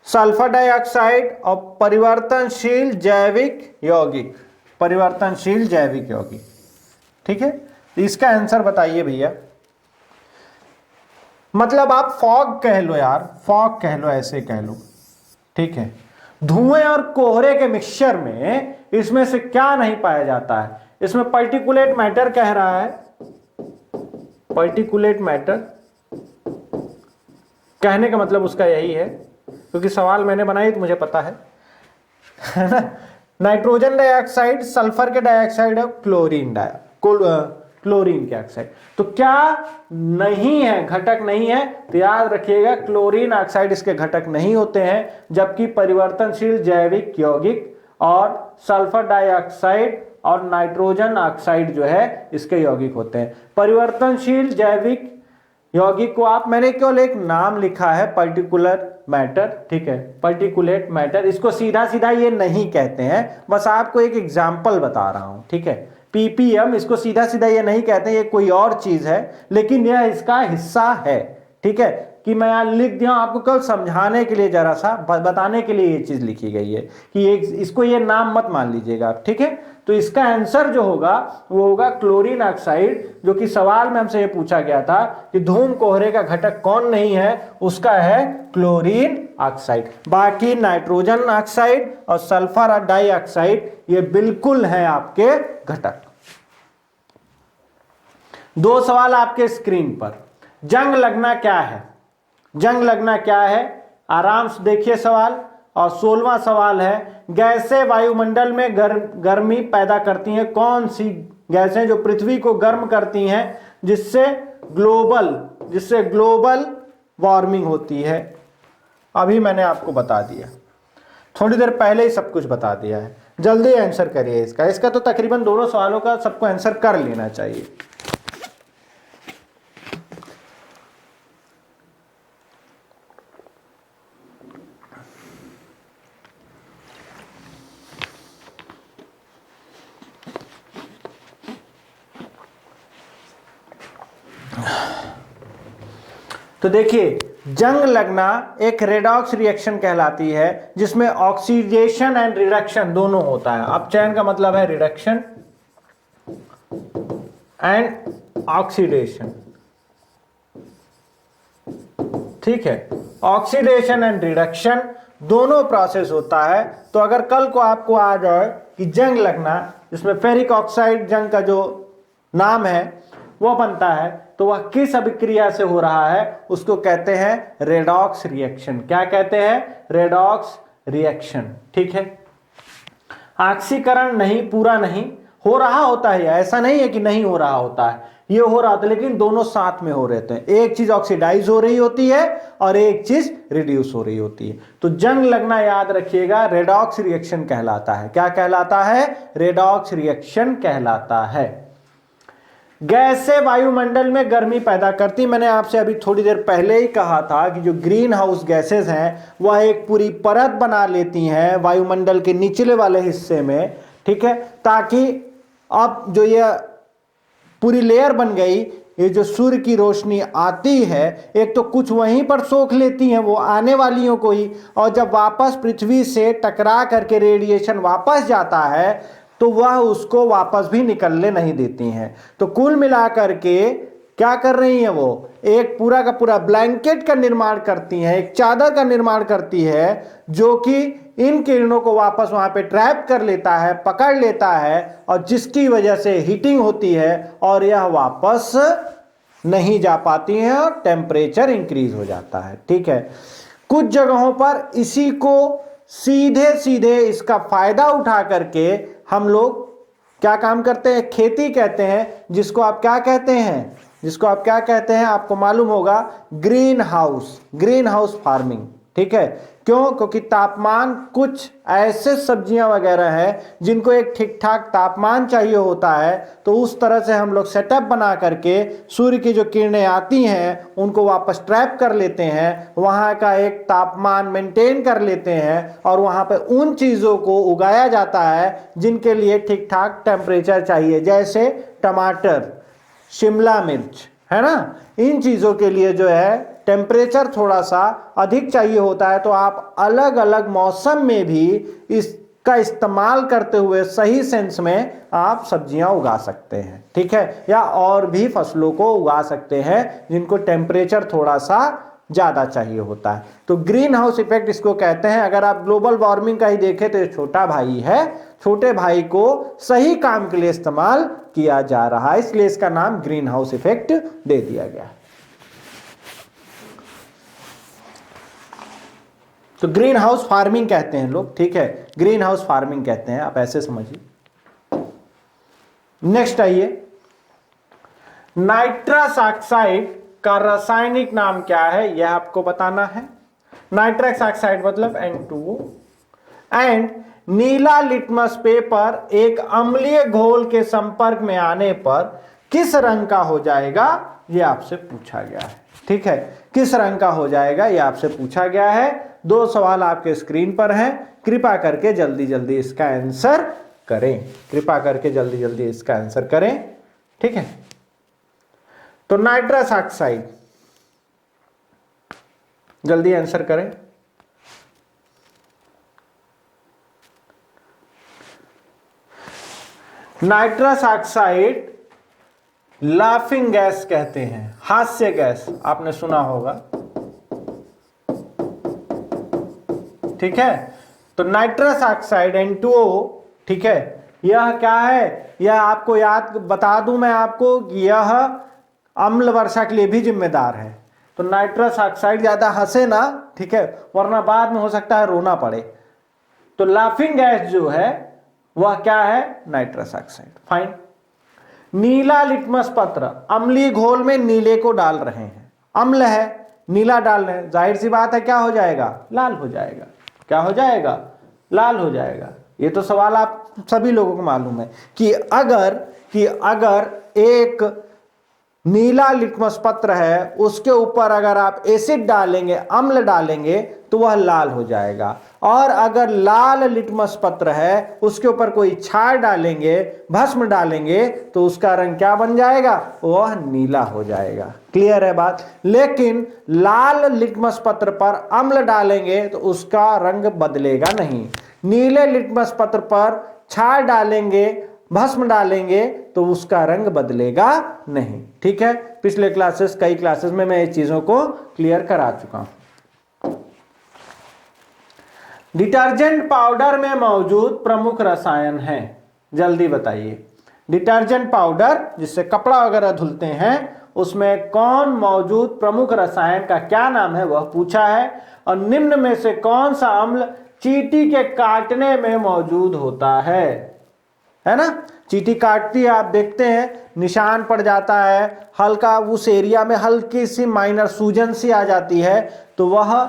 सल्फर डाइऑक्साइड और परिवर्तनशील जैविक यौगिक, परिवर्तनशील जैविक यौगिक, ठीक है। इसका आंसर बताइए भैया। मतलब आप फॉग कह लो यार, फॉग कह लो, ऐसे कह लो, ठीक है। धुएं और कोहरे के मिक्सचर में इसमें से क्या नहीं पाया जाता है, इसमें पार्टिकुलेट मैटर कह रहा है, पार्टिकुलेट मैटर कहने का मतलब उसका यही है, क्योंकि सवाल मैंने बनाई तो मुझे पता है ना। नाइट्रोजन डाइऑक्साइड, सल्फर के डाइऑक्साइड और क्लोरीन के ऑक्साइड, तो क्या नहीं है, घटक नहीं है, तो याद रखिएगा क्लोरीन ऑक्साइड इसके घटक नहीं होते हैं, जबकि परिवर्तनशील जैविक यौगिक और सल्फर डाइऑक्साइड और नाइट्रोजन ऑक्साइड जो है इसके यौगिक होते हैं। परिवर्तनशील जैविक यौगिक को आप, मैंने केवल एक नाम लिखा है पर्टिकुलर मैटर, ठीक है, पर्टिकुलेट मैटर, इसको सीधा सीधा ये नहीं कहते हैं, बस आपको एक एग्जांपल बता रहा हूं, ठीक है। पीपीएम इसको सीधा सीधा ये नहीं कहते, ये कोई और चीज है, लेकिन यह इसका हिस्सा है, ठीक है, कि मैं यहां लिख दिया आपको केवल समझाने के लिए, जरा सा बताने के लिए ये चीज लिखी गई है कि इसको ये नाम मत मान लीजिएगा आप, ठीक है। तो इसका आंसर जो होगा वो होगा क्लोरीन ऑक्साइड, जो कि सवाल में हमसे ये पूछा गया था कि धूम कोहरे का घटक कौन नहीं है, उसका है क्लोरीन ऑक्साइड। बाकी नाइट्रोजन ऑक्साइड और सल्फर डाइऑक्साइड ये बिल्कुल है आपके घटक। 2 सवाल आपके स्क्रीन पर। जंग लगना क्या है, जंग लगना क्या है, आराम से देखिए सवाल। और 16वां सवाल है, गैसें वायुमंडल में गर्मी पैदा करती हैं, कौन सी गैसें जो पृथ्वी को गर्म करती हैं जिससे ग्लोबल वार्मिंग होती है। अभी मैंने आपको बता दिया, थोड़ी देर पहले ही सब कुछ बता दिया है। जल्दी आंसर करिए इसका। इसका तो तकरीबन दोनों सवालों का सबको आंसर कर लेना चाहिए। तो देखिए, जंग लगना एक रेडॉक्स रिएक्शन कहलाती है जिसमें ऑक्सीडेशन एंड रिडक्शन दोनों होता है। अपचयन का मतलब है रिडक्शन एंड ऑक्सीडेशन, ठीक है। ऑक्सीडेशन एंड रिडक्शन दोनों प्रोसेस होता है। तो अगर कल को आपको आ जाए कि जंग लगना, जिसमें फेरिक ऑक्साइड जंग का जो नाम है वो बनता है, तो वह किस अभिक्रिया से हो रहा है, उसको कहते हैं रेडॉक्स रिएक्शन। क्या कहते हैं? रेडॉक्स रिएक्शन, ठीक है। ऑक्सीकरण नहीं, पूरा नहीं हो रहा होता है, ऐसा नहीं है कि नहीं हो रहा होता है, ये हो रहा होता है, लेकिन दोनों साथ में हो रहते हैं। एक चीज ऑक्सीडाइज हो रही होती है और एक चीज रिड्यूस हो रही होती है। तो जंग लगना याद रखिएगा रेडॉक्स रिएक्शन कहलाता है। क्या कहलाता है? रेडॉक्स रिएक्शन कहलाता है। गैसें वायुमंडल में गर्मी पैदा करती। मैंने आपसे अभी थोड़ी देर पहले ही कहा था कि जो ग्रीन हाउस गैसेस हैं वह एक पूरी परत बना लेती हैं वायुमंडल के निचले वाले हिस्से में, ठीक है, ताकि अब जो ये पूरी लेयर बन गई, ये जो सूर्य की रोशनी आती है, एक तो कुछ वहीं पर सोख लेती हैं वो आने वालियों को ही, और जब वापस पृथ्वी से टकरा करके रेडिएशन वापस जाता है तो वह उसको वापस भी निकलने नहीं देती हैं। तो कुल मिलाकर के क्या कर रही हैं? वो एक पूरा का पूरा ब्लैंकेट का निर्माण करती हैं, एक चादर का निर्माण करती है जो कि इन किरणों को वापस वहां पे ट्रैप कर लेता है, पकड़ लेता है, और जिसकी वजह से हीटिंग होती है और यह वापस नहीं जा पाती हैं और टेम्परेचर इंक्रीज हो जाता है, ठीक है। कुछ जगहों पर इसी को सीधे सीधे इसका फायदा उठा करके हम लोग क्या काम करते हैं? खेती कहते हैं, जिसको आप क्या कहते हैं? जिसको आप क्या कहते हैं आपको मालूम होगा, ग्रीन हाउस फार्मिंग, ठीक है। क्यों? क्योंकि तापमान, कुछ ऐसे सब्जियां वगैरह हैं जिनको एक ठीक ठाक तापमान चाहिए होता है, तो उस तरह से हम लोग सेटअप बना करके सूर्य की जो किरणें आती हैं उनको वापस ट्रैप कर लेते हैं, वहां का एक तापमान मेंटेन कर लेते हैं, और वहां पे उन चीजों को उगाया जाता है जिनके लिए ठीक ठाक टेम्परेचर चाहिए, जैसे टमाटर, शिमला मिर्च, है ना। इन चीजों के लिए जो है टेम्परेचर थोड़ा सा अधिक चाहिए होता है, तो आप अलग अलग मौसम में भी इसका इस्तेमाल करते हुए सही सेंस में आप सब्जियां उगा सकते हैं, ठीक है, या और भी फसलों को उगा सकते हैं जिनको टेम्परेचर थोड़ा सा ज्यादा चाहिए होता है। तो ग्रीन हाउस इफेक्ट इसको कहते हैं। अगर आप ग्लोबल वार्मिंग का ही देखें तो ये छोटा भाई है, छोटे भाई को सही काम के लिए इस्तेमाल किया जा रहा है, इसलिए इसका नाम ग्रीन हाउस इफेक्ट दे दिया गया। तो ग्रीन हाउस फार्मिंग कहते हैं लोग, ठीक है, ग्रीन हाउस फार्मिंग कहते हैं, आप ऐसे समझिए। नेक्स्ट आइए, नाइट्रस ऑक्साइड का रासायनिक नाम क्या है यह आपको बताना है। नाइट्रस ऑक्साइड मतलब N2O, and Neela litmus paper एक अम्लीय घोल के संपर्क में आने पर किस रंग का हो जाएगा, यह आपसे पूछा गया है, ठीक है। किस रंग का हो जाएगा यह आपसे पूछा गया है। दो सवाल आपके स्क्रीन पर हैं, कृपा करके जल्दी जल्दी इसका आंसर करें, कृपा करके जल्दी जल्दी इसका आंसर करें, ठीक है। तो नाइट्रस ऑक्साइड, जल्दी आंसर करें। नाइट्रस ऑक्साइड लाफिंग गैस कहते हैं, हास्य गैस, आपने सुना होगा, ठीक है। तो नाइट्रस ऑक्साइड N2O, ठीक है, यह क्या है, यह आपको याद बता दूं मैं आपको कि यह अम्ल वर्षा के लिए भी जिम्मेदार है। तो नाइट्रस ऑक्साइड, ज्यादा हंसे ना, ठीक है, वरना बाद में हो सकता है रोना पड़े। तो लाफिंग गैस जो है वह क्या है, नाइट्रस ऑक्साइड, फाइन। नीला लिटमस पत्र, अम्लीय घोल में नीले को डाल रहे हैं, अम्ल है, नीला डाल रहे हैं, जाहिर सी बात है क्या हो जाएगा, लाल हो जाएगा। क्या हो जाएगा, लाल हो जाएगा। ये तो सवाल आप सभी लोगों को मालूम है कि अगर एक नीला लिटमस पत्र है, उसके ऊपर अगर आप एसिड डालेंगे, अम्ल डालेंगे, तो वह लाल हो जाएगा। और अगर लाल लिटमस पत्र है, उसके ऊपर कोई क्षार डालेंगे, भस्म डालेंगे, तो उसका रंग क्या बन जाएगा? वह नीला हो जाएगा। क्लियर है बात? लेकिन लाल लिटमस पत्र पर अम्ल डालेंगे तो उसका रंग बदलेगा नहीं। नीले लिटमस पत्र पर क्षार डालेंगे, भस्म डालेंगे, तो उसका रंग बदलेगा नहीं। ठीक है, पिछले कई क्लासेस में मैं ये चीजों को क्लियर करा चुका हूं। डिटर्जेंट पाउडर में मौजूद प्रमुख रसायन है, जल्दी बताइए। डिटर्जेंट पाउडर जिससे कपड़ा वगैरह धुलते हैं, उसमें कौन मौजूद प्रमुख रसायन का क्या नाम है वह पूछा है। और निम्न में से कौन सा अम्ल चींटी के काटने में मौजूद होता है ना? चींटी काटती है, आप देखते हैं निशान पड़ जाता है, हल्का उस एरिया में हल्की सी माइनर सूजन सी आ जाती है, तो वह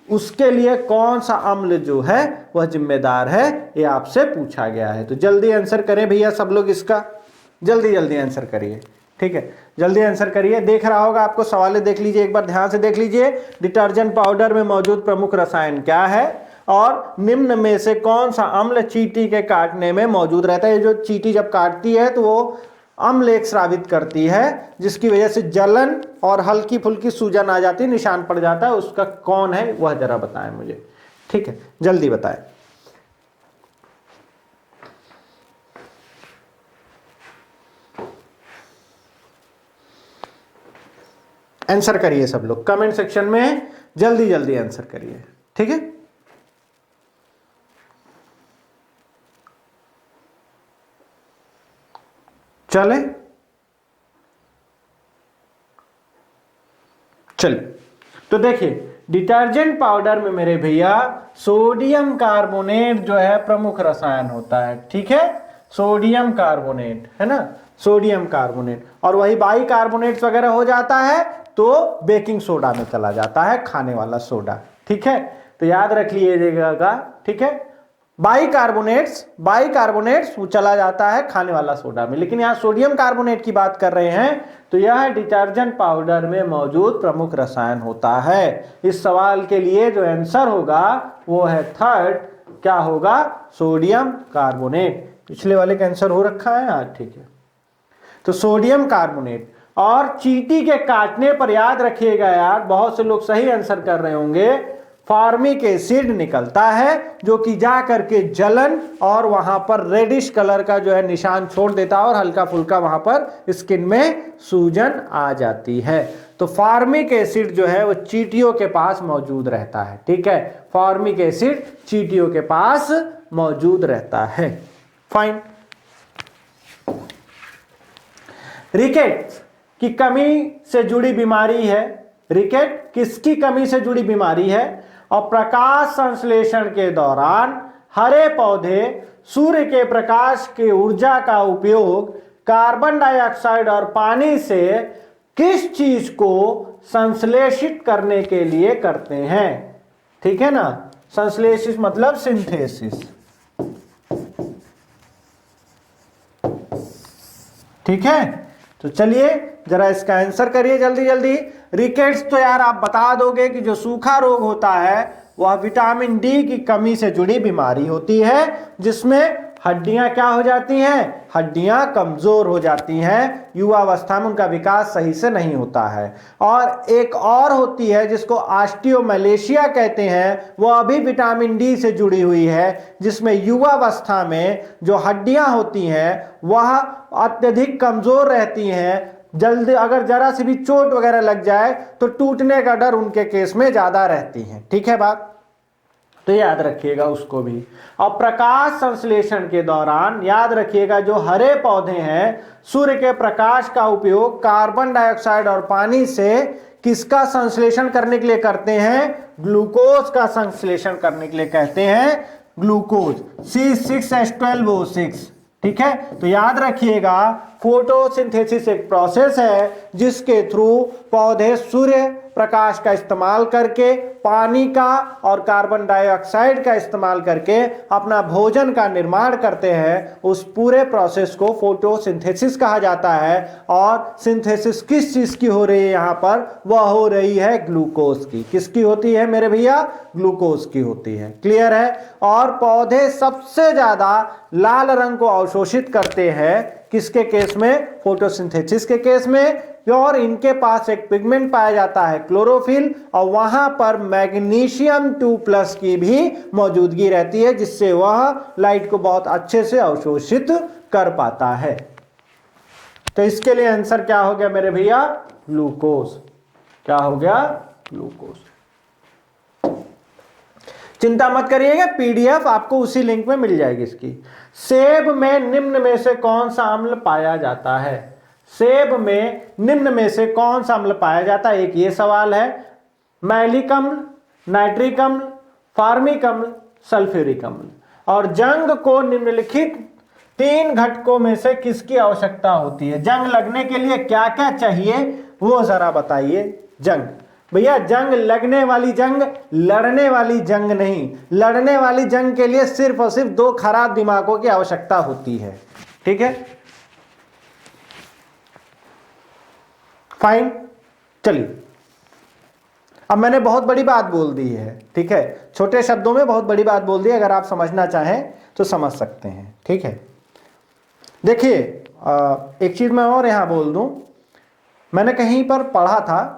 उसके लिए कौन सा अम्ल जो है वह जिम्मेदार है, ये आपसे पूछा गया है। तो जल्दी आंसर करें भैया सब लोग, इसका जल्दी जल्दी आंसर करिए। ठीक है, जल्दी आंसर करिए। देख रहा होगा आपको, सवाल देख लीजिए, एक बार ध्यान से देख लीजिए। डिटर्जेंट पाउडर में मौजूद प्रमुख रसायन क्या है और निम्न में से कौन सा अम्ल चींटी के काटने में मौजूद रहता है। जो चींटी जब काटती है तो वो अम्ल एक स्रावित करती है, जिसकी वजह से जलन और हल्की फुल्की सूजन आ जाती है, निशान पड़ जाता है। उसका कौन है वह जरा बताएं मुझे। ठीक है, जल्दी बताएं। आंसर करिए सब लोग कमेंट सेक्शन में, जल्दी जल्दी आंसर करिए। ठीक है, चले तो देखिए, डिटर्जेंट पाउडर में मेरे भैया सोडियम कार्बोनेट जो है प्रमुख रसायन होता है। ठीक है, सोडियम कार्बोनेट है ना, सोडियम कार्बोनेट। और वही बाई कार्बोनेट वगैरह हो जाता है तो बेकिंग सोडा में चला जाता है, खाने वाला सोडा। ठीक है, तो याद रख लीजिएगा। ठीक है, बाई कार्बोनेट्स वो चला जाता है खाने वाला सोडा में, लेकिन यहाँ सोडियम कार्बोनेट की बात कर रहे हैं, तो यह डिटर्जेंट पाउडर में मौजूद प्रमुख रसायन होता है। इस सवाल के लिए जो आंसर होगा वो है थर्ड, क्या होगा? Sodium carbonate. पिछले वाले का आंसर हो रखा है यार। ठीक है, तो सोडियम कार्बोनेट। और चींटी के काटने पर याद रखिएगा यार, बहुत से लोग सही आंसर कर रहे होंगे, फॉर्मिक एसिड निकलता है, जो कि जा करके जलन और वहां पर रेडिश कलर का जो है निशान छोड़ देता है और हल्का फुल्का वहां पर स्किन में सूजन आ जाती है। तो फॉर्मिक एसिड जो है वो चींटियों के पास मौजूद रहता है। ठीक है, फॉर्मिक एसिड चींटियों के पास मौजूद रहता है। फाइन। रिकेट्स की कमी से जुड़ी बीमारी है। रिकेट किसकी कमी से जुड़ी बीमारी है? और प्रकाश संश्लेषण के दौरान हरे पौधे सूर्य के प्रकाश की ऊर्जा का उपयोग कार्बन डाइऑक्साइड और पानी से किस चीज को संश्लेषित करने के लिए करते हैं? ठीक है ना, संश्लेषित मतलब सिंथेसिस। ठीक है, तो चलिए जरा इसका आंसर करिए जल्दी जल्दी। रिकेट्स तो यार आप बता दोगे कि जो सूखा रोग होता है वह विटामिन डी की कमी से जुड़ी बीमारी होती है, जिसमें हड्डियां क्या हो जाती हैं? हड्डियां कमजोर हो जाती हैं, युवावस्था में उनका विकास सही से नहीं होता है। और एक और होती है जिसको ऑस्टियोमैलेशिया कहते हैं, वह भी विटामिन डी से जुड़ी हुई है, जिसमें युवावस्था में जो हड्डियां होती हैं वह अत्यधिक कमजोर रहती हैं। जल्दी अगर जरा सी भी चोट वगैरह लग जाए तो टूटने का डर उनके केस में ज्यादा रहती है। ठीक है बात, तो याद रखिएगा उसको भी। और प्रकाश संश्लेषण के दौरान याद रखिएगा, जो हरे पौधे हैं सूर्य के प्रकाश का उपयोग कार्बन डाइऑक्साइड और पानी से किसका संश्लेषण करने के लिए करते हैं? ग्लूकोज का संश्लेषण करने के लिए कहते हैं, ग्लूकोज C6H12O6। ठीक है, तो याद रखिएगा फोटोसिंथेसिस एक प्रोसेस है जिसके थ्रू पौधे सूर्य प्रकाश का इस्तेमाल करके पानी का और कार्बन डाइऑक्साइड का इस्तेमाल करके अपना भोजन का निर्माण करते हैं, उस पूरे प्रोसेस को फोटोसिंथेसिस कहा जाता है। और सिंथेसिस किस चीज की हो रही है यहाँ पर? वह हो रही है ग्लूकोज की। किसकी होती है मेरे भैया? ग्लूकोज की होती है। क्लियर है? और पौधे सबसे ज्यादा लाल रंग को अवशोषित करते हैं किसके केस में? फोटोसिंथेसिस के केस में। और इनके पास एक पिगमेंट पाया जाता है क्लोरोफिल, और वहां पर मैग्नीशियम 2+ की भी मौजूदगी रहती है, जिससे वह लाइट को बहुत अच्छे से अवशोषित कर पाता है। तो इसके लिए आंसर क्या हो गया मेरे भैया? ग्लूकोज। क्या हो गया? ग्लूकोज। चिंता मत करिएगा, पीडीएफ आपको उसी लिंक में मिल जाएगी इसकी। सेब में निम्न में से कौन सा अम्ल पाया जाता है? सेब में निम्न में से कौन सा अम्ल पाया जाता है? एक ये सवाल है। मैलिक अम्ल, नाइट्रिक अम्ल, फार्मिक अम्ल, सल्फ्यूरिक अम्ल। और जंग को निम्नलिखित 3 घटकों में से किसकी आवश्यकता होती है? जंग लगने के लिए क्या क्या चाहिए वो जरा बताइए। जंग, भैया जंग लगने वाली जंग, लड़ने वाली जंग नहीं। लड़ने वाली जंग के लिए सिर्फ और सिर्फ 2 खराब दिमागों की आवश्यकता होती है। ठीक है, फाइन। चलिए, अब मैंने बहुत बड़ी बात बोल दी है। ठीक है, छोटे शब्दों में बहुत बड़ी बात बोल दी। अगर आप समझना चाहें तो समझ सकते हैं। ठीक है, देखिए एक चीज मैं और यहां बोल दूं। मैंने कहीं पर पढ़ा था,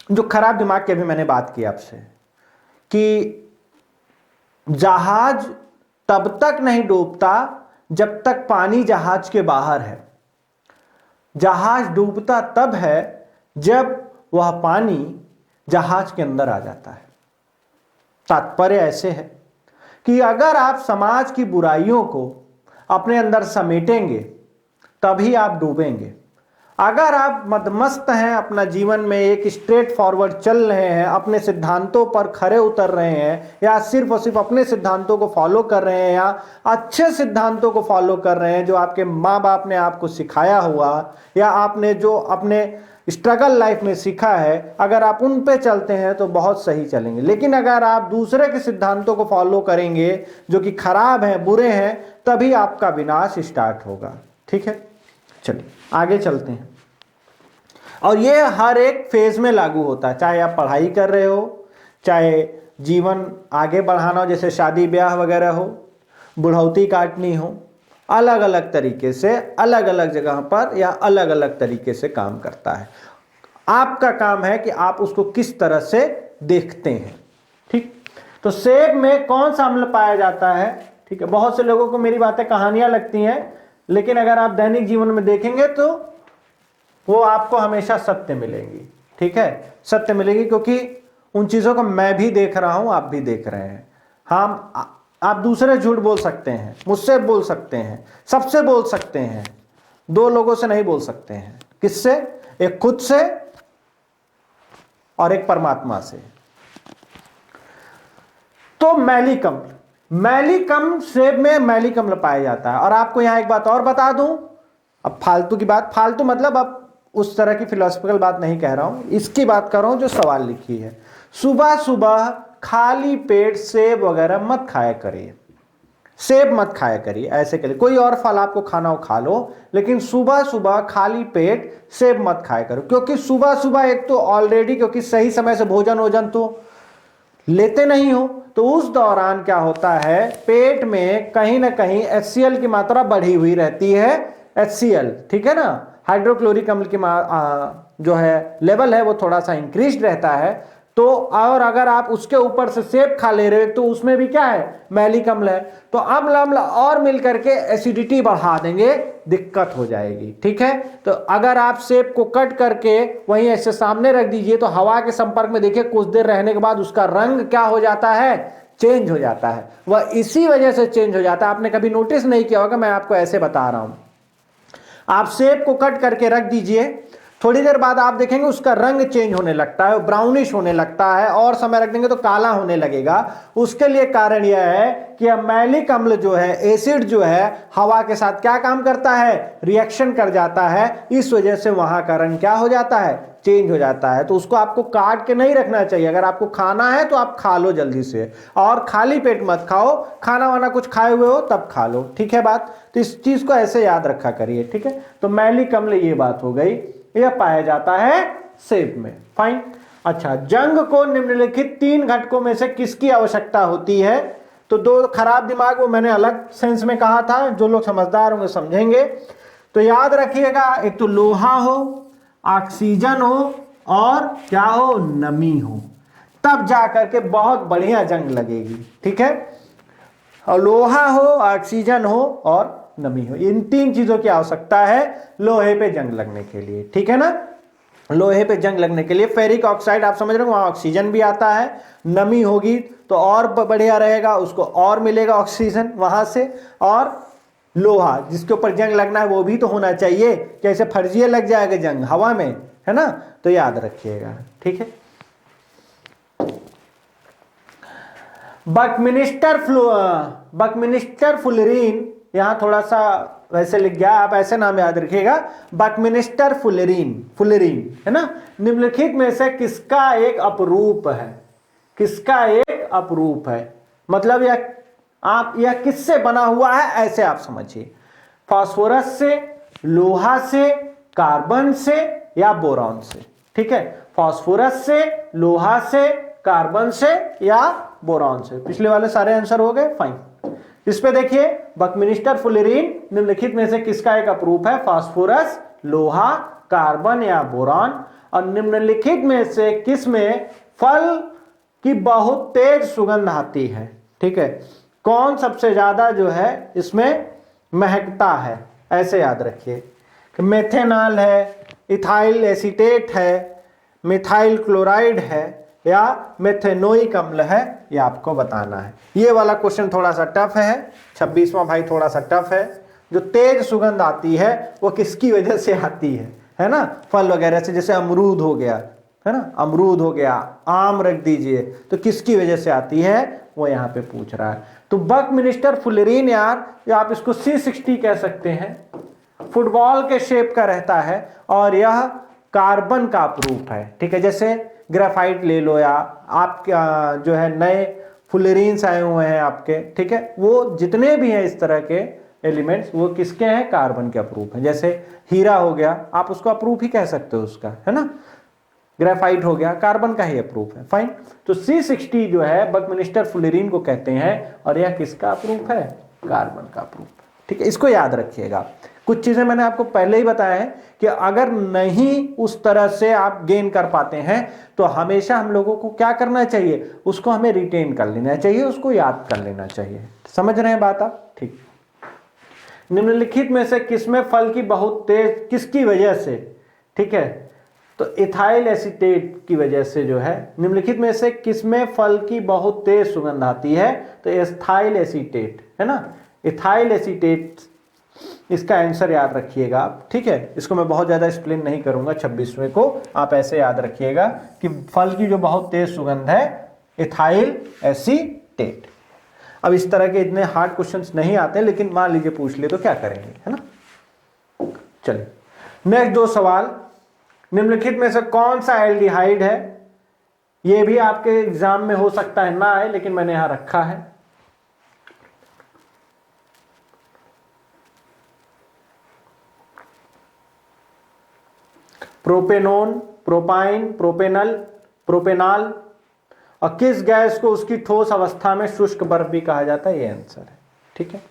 जो खराब दिमाग की अभी मैंने बात की आपसे, कि जहाज तब तक नहीं डूबता जब तक पानी जहाज के बाहर है। जहाज डूबता तब है जब वह पानी जहाज के अंदर आ जाता है। तात्पर्य ऐसे है कि अगर आप समाज की बुराइयों को अपने अंदर समेटेंगे तभी आप डूबेंगे। अगर आप मदमस्त हैं, अपना जीवन में एक स्ट्रेट फॉरवर्ड चल रहे हैं, अपने सिद्धांतों पर खरे उतर रहे हैं, या सिर्फ और सिर्फ अपने सिद्धांतों को फॉलो कर रहे हैं, या अच्छे सिद्धांतों को फॉलो कर रहे हैं जो आपके माँ बाप ने आपको सिखाया हुआ, या आपने जो अपने स्ट्रगल लाइफ में सीखा है, अगर आप उन पे चलते हैं तो बहुत सही चलेंगे। लेकिन अगर आप दूसरे के सिद्धांतों को फॉलो करेंगे जो कि खराब हैं, बुरे हैं, तभी आपका विनाश स्टार्ट होगा। ठीक है, चलिए आगे चलते हैं। और ये हर एक फेज में लागू होता है, चाहे आप पढ़ाई कर रहे हो, चाहे जीवन आगे बढ़ाना हो, जैसे शादी ब्याह वगैरह हो, बुढ़ौती काटनी हो, अलग अलग तरीके से अलग अलग जगह पर या अलग अलग तरीके से काम करता है। आपका काम है कि आप उसको किस तरह से देखते हैं। ठीक, तो सेब में कौन सा अम्ल पाया जाता है? ठीक है, बहुत से लोगों को मेरी बातें कहानियां लगती हैं, लेकिन अगर आप दैनिक जीवन में देखेंगे तो वो आपको हमेशा सत्य मिलेंगी। ठीक है, सत्य मिलेगी, क्योंकि उन चीजों को मैं भी देख रहा हूं, आप भी देख रहे हैं। हम आप दूसरे झूठ बोल सकते हैं, मुझसे बोल सकते हैं, सबसे बोल सकते हैं, 2 लोगों से नहीं बोल सकते हैं। किससे? एक खुद से और एक परमात्मा से। तो मैलिक अम्ल, मैलिक अम्ल, सेब में मैलिक अम्ल पाया जाता है। और आपको यहां एक बात और बता दूं, अब फालतू की बात, फालतू मतलब अब उस तरह की फिलोसफिकल बात नहीं कह रहा हूं, इसकी बात कर रहा हूं जो सवाल लिखी है। सुबह सुबह खाली पेट सेब वगैरह मत खाया करिए। सेब मत खाया करिए, ऐसे करिए। कोई और फल आपको खाना हो खा लो, लेकिन सुबह सुबह खाली पेट सेब मत खाया करो। क्योंकि सुबह सुबह एक तो ऑलरेडी, क्योंकि सही समय से भोजन तो लेते नहीं हो, तो उस दौरान क्या होता है, पेट में कहीं ना कहीं HCl की मात्रा बढ़ी हुई रहती है। HCl, ठीक है ना, हाइड्रोक्लोरिक अम्ल की जो है लेवल है वो थोड़ा सा इंक्रीज रहता है। तो और अगर आप उसके ऊपर से सेब खा ले रहे हो तो उसमें भी क्या है, मैलिक अम्ल है। तो अम्ल अम्ल और मिलकर के एसिडिटी बढ़ा देंगे, दिक्कत हो जाएगी। ठीक है, तो अगर आप सेब को कट करके वहीं ऐसे सामने रख दीजिए तो हवा के संपर्क में देखिए, कुछ देर रहने के बाद उसका रंग क्या हो जाता है, चेंज हो जाता है। वह इसी वजह से चेंज हो जाता है। आपने कभी नोटिस नहीं किया होगा, मैं आपको ऐसे बता रहा हूं। आप सेब को कट करके रख दीजिए, थोड़ी देर बाद आप देखेंगे उसका रंग चेंज होने लगता है, ब्राउनिश होने लगता है, और समय रख देंगे तो काला होने लगेगा। उसके लिए कारण यह है कि मैलिक अम्ल जो है, एसिड जो है, हवा के साथ क्या काम करता है, रिएक्शन कर जाता है, इस वजह से वहां का रंग क्या हो जाता है, चेंज हो जाता है। तो उसको आपको काट के नहीं रखना चाहिए। अगर आपको खाना है तो आप खा लो जल्दी से, और खाली पेट मत खाओ, खाना वाना कुछ खाए हुए हो तब खा लो, ठीक है बात। तो इस चीज को ऐसे याद रखा करिए, ठीक है। तो मैलिक अम्ल ये बात हो गई, यह पाया जाता है सेब में, फाइन। अच्छा, जंग को निम्नलिखित 3 घटकों में से किसकी आवश्यकता होती है? तो 2 खराब दिमाग, वो मैंने अलग सेंस में कहा था, जो लोग समझदार होंगे समझेंगे। तो याद रखिएगा, एक तो लोहा हो, ऑक्सीजन हो, और क्या हो, नमी हो, तब जाकर के बहुत बढ़िया जंग लगेगी, ठीक है। और लोहा हो, ऑक्सीजन हो और नमी हो, इन 3 चीजों की आवश्यकता है लोहे पे जंग लगने के लिए, ठीक है ना। लोहे पे जंग लगने के लिए फेरिक ऑक्साइड, आप समझ रहे हो, वहां ऑक्सीजन भी आता है, नमी होगी तो और बढ़िया रहेगा, उसको और मिलेगा ऑक्सीजन वहां से। और लोहा जिसके ऊपर जंग लगना है वो भी तो होना चाहिए, कैसे फर्जिए लग जाएगा जंग हवा में, है ना। तो याद रखिएगा, ठीक है। बकमिनिस्टर फुलरीन, यहां थोड़ा सा वैसे लिख गया, आप ऐसे नाम याद रखिएगा, बकमिनिस्टर फुलरीन है ना, निम्नलिखित में से किसका एक अपरूप है? किसका एक अपरूप है, मतलब यह किससे बना हुआ है, ऐसे आप समझिए। फास्फोरस से, लोहा से, कार्बन से या बोरॉन से, ठीक है। फास्फोरस से, लोहा से, कार्बन से या बोरॉन से। पिछले वाले सारे आंसर हो गए, फाइन। इस पे देखिए, बकमिनिस्टर फुलरीन निम्नलिखित में से किसका एक अपरूप है? फास्फोरस, लोहा, कार्बन या बोरॉन। और निम्नलिखित में से किस में फल की बहुत तेज सुगंध आती है, ठीक है। कौन सबसे ज्यादा जो है इसमें महकता है, ऐसे याद रखिए। मेथेनॉल है, इथाइल एसीटेट है, मिथाइल क्लोराइड है या मेथेनोइक अम्ल है, ये आपको बताना है। ये वाला क्वेश्चन थोड़ा सा टफ है, 26वां भाई थोड़ा सा टफ है। जो तेज सुगंध आती है वो किसकी वजह से आती है ना, फल वगैरह से, जैसे अमरूद हो गया, है ना, अमरूद हो गया, आम रख दीजिए, तो किसकी वजह से आती है, वो यहाँ पे पूछ रहा है। तो बकमिनिस्टर फुलरीन यार, या आप इसको C60 कह सकते हैं, फुटबॉल के शेप का रहता है और यह कार्बन का अपरूप है, ठीक है। जैसे ग्रेफाइट ले लो, या आप जो है नए फुलरीन्स आए हुए हैं आपके, ठीक है, वो जितने भी हैं इस तरह के एलिमेंट्स, वो किसके हैं, कार्बन के अपरूप हैं। जैसे हीरा हो गया, आप उसको अपरूप ही कह सकते हो उसका, है ना। ग्रेफाइट हो गया, कार्बन का ही अपरूप है, फाइन। तो C60 जो है बकमिनिस्टर फुलरीन को कहते हैं, और यह किसका अपरूप है, कार्बन का अपरूप, ठीक है। इसको याद रखिएगा। कुछ चीजें मैंने आपको पहले ही बताया है कि अगर नहीं उस तरह से आप गेन कर पाते हैं तो हमेशा हम लोगों को क्या करना चाहिए, उसको हमें रिटेन कर लेना चाहिए, उसको याद कर लेना चाहिए। समझ रहे हैं बात आप, ठीक। निम्नलिखित में से किसमें फल की बहुत तेज, किसकी वजह से, ठीक है, तो इथाइल एसीटेट की वजह से जो है, निम्नलिखित में से किसमें फल की बहुत तेज सुगंध आती है, तो इथाइल एसीटेट, है ना, इथाइल एसीटेट इसका आंसर याद रखिएगा आप, ठीक है। इसको मैं बहुत ज्यादा एक्सप्लेन नहीं करूंगा, 26वें को आप ऐसे याद रखिएगा कि फल की जो बहुत तेज सुगंध है, इथाइल एसीटेट। अब इस तरह के इतने हार्ड क्वेश्चंस नहीं आते, लेकिन मान लीजिए पूछ ले तो क्या करेंगे, है ना। चलिए नेक्स्ट 2 सवाल, निम्नलिखित में से कौन सा एल्डिहाइड है? यह भी आपके एग्जाम में हो सकता है ना आए, लेकिन मैंने यहां रखा है। Propanone, propyne, propanal, propanol. और किस गैस को उसकी ठोस अवस्था में शुष्क बर्फ भी कहा जाता है, ये आंसर है, ठीक है।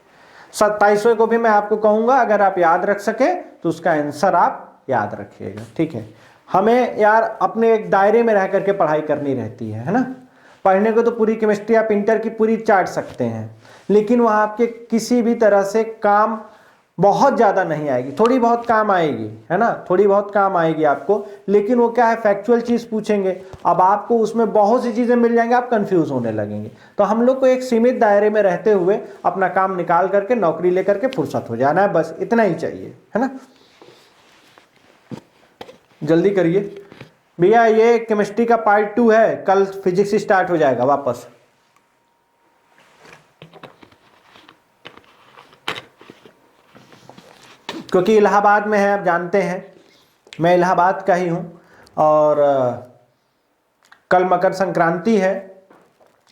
27वें को भी मैं आपको कहूंगा, अगर आप याद रख सके तो उसका आंसर आप याद रखिएगा, ठीक है। हमें यार अपने एक दायरे में रह करके पढ़ाई करनी रहती है ना। पढ़ने को तो पूरी केमिस्ट्री आप इंटर की पूरी चाट सकते हैं, लेकिन वहां आपके किसी भी तरह से काम बहुत ज्यादा नहीं आएगी, थोड़ी बहुत काम आएगी, है ना, थोड़ी बहुत काम आएगी आपको, लेकिन वो क्या है, फैक्चुअल चीज पूछेंगे। अब आपको उसमें बहुत सी चीजें मिल जाएंगे, आप कंफ्यूज होने लगेंगे। तो हम लोग को एक सीमित दायरे में रहते हुए अपना काम निकाल करके नौकरी लेकर के फुर्सत हो जाना है, बस इतना ही चाहिए, है ना। जल्दी करिए भैया, ये केमिस्ट्री का पार्ट 2 है, कल फिजिक्स स्टार्ट हो जाएगा वापस। क्योंकि इलाहाबाद में है, आप जानते हैं मैं इलाहाबाद का ही हूँ, और कल मकर संक्रांति है,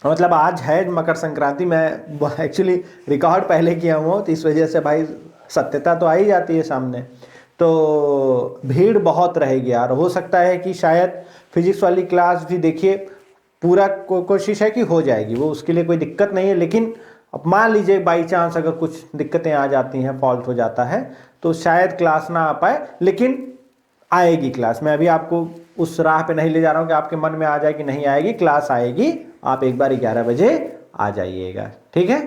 मतलब आज है मकर संक्रांति। मैं एक्चुअली रिकॉर्ड पहले किया हुआ तो इस वजह से भाई सत्यता तो आ ही जाती है सामने। तो भीड़ बहुत रहेगी यार, हो सकता है कि शायद फिजिक्स वाली क्लास भी देखिए पूरा कोशिश है कि हो जाएगी, वो उसके लिए कोई दिक्कत नहीं है। लेकिन अब मान लीजिए बाई चांस अगर कुछ दिक्कतें आ जाती हैं, फॉल्ट हो जाता है, तो शायद क्लास ना आ पाए, लेकिन आएगी क्लास। मैं अभी आपको उस राह पे नहीं ले जा रहा हूँ कि आपके मन में आ जाए कि नहीं आएगी, क्लास आएगी। आप एक बार 11 बजे आ जाइएगा, ठीक है।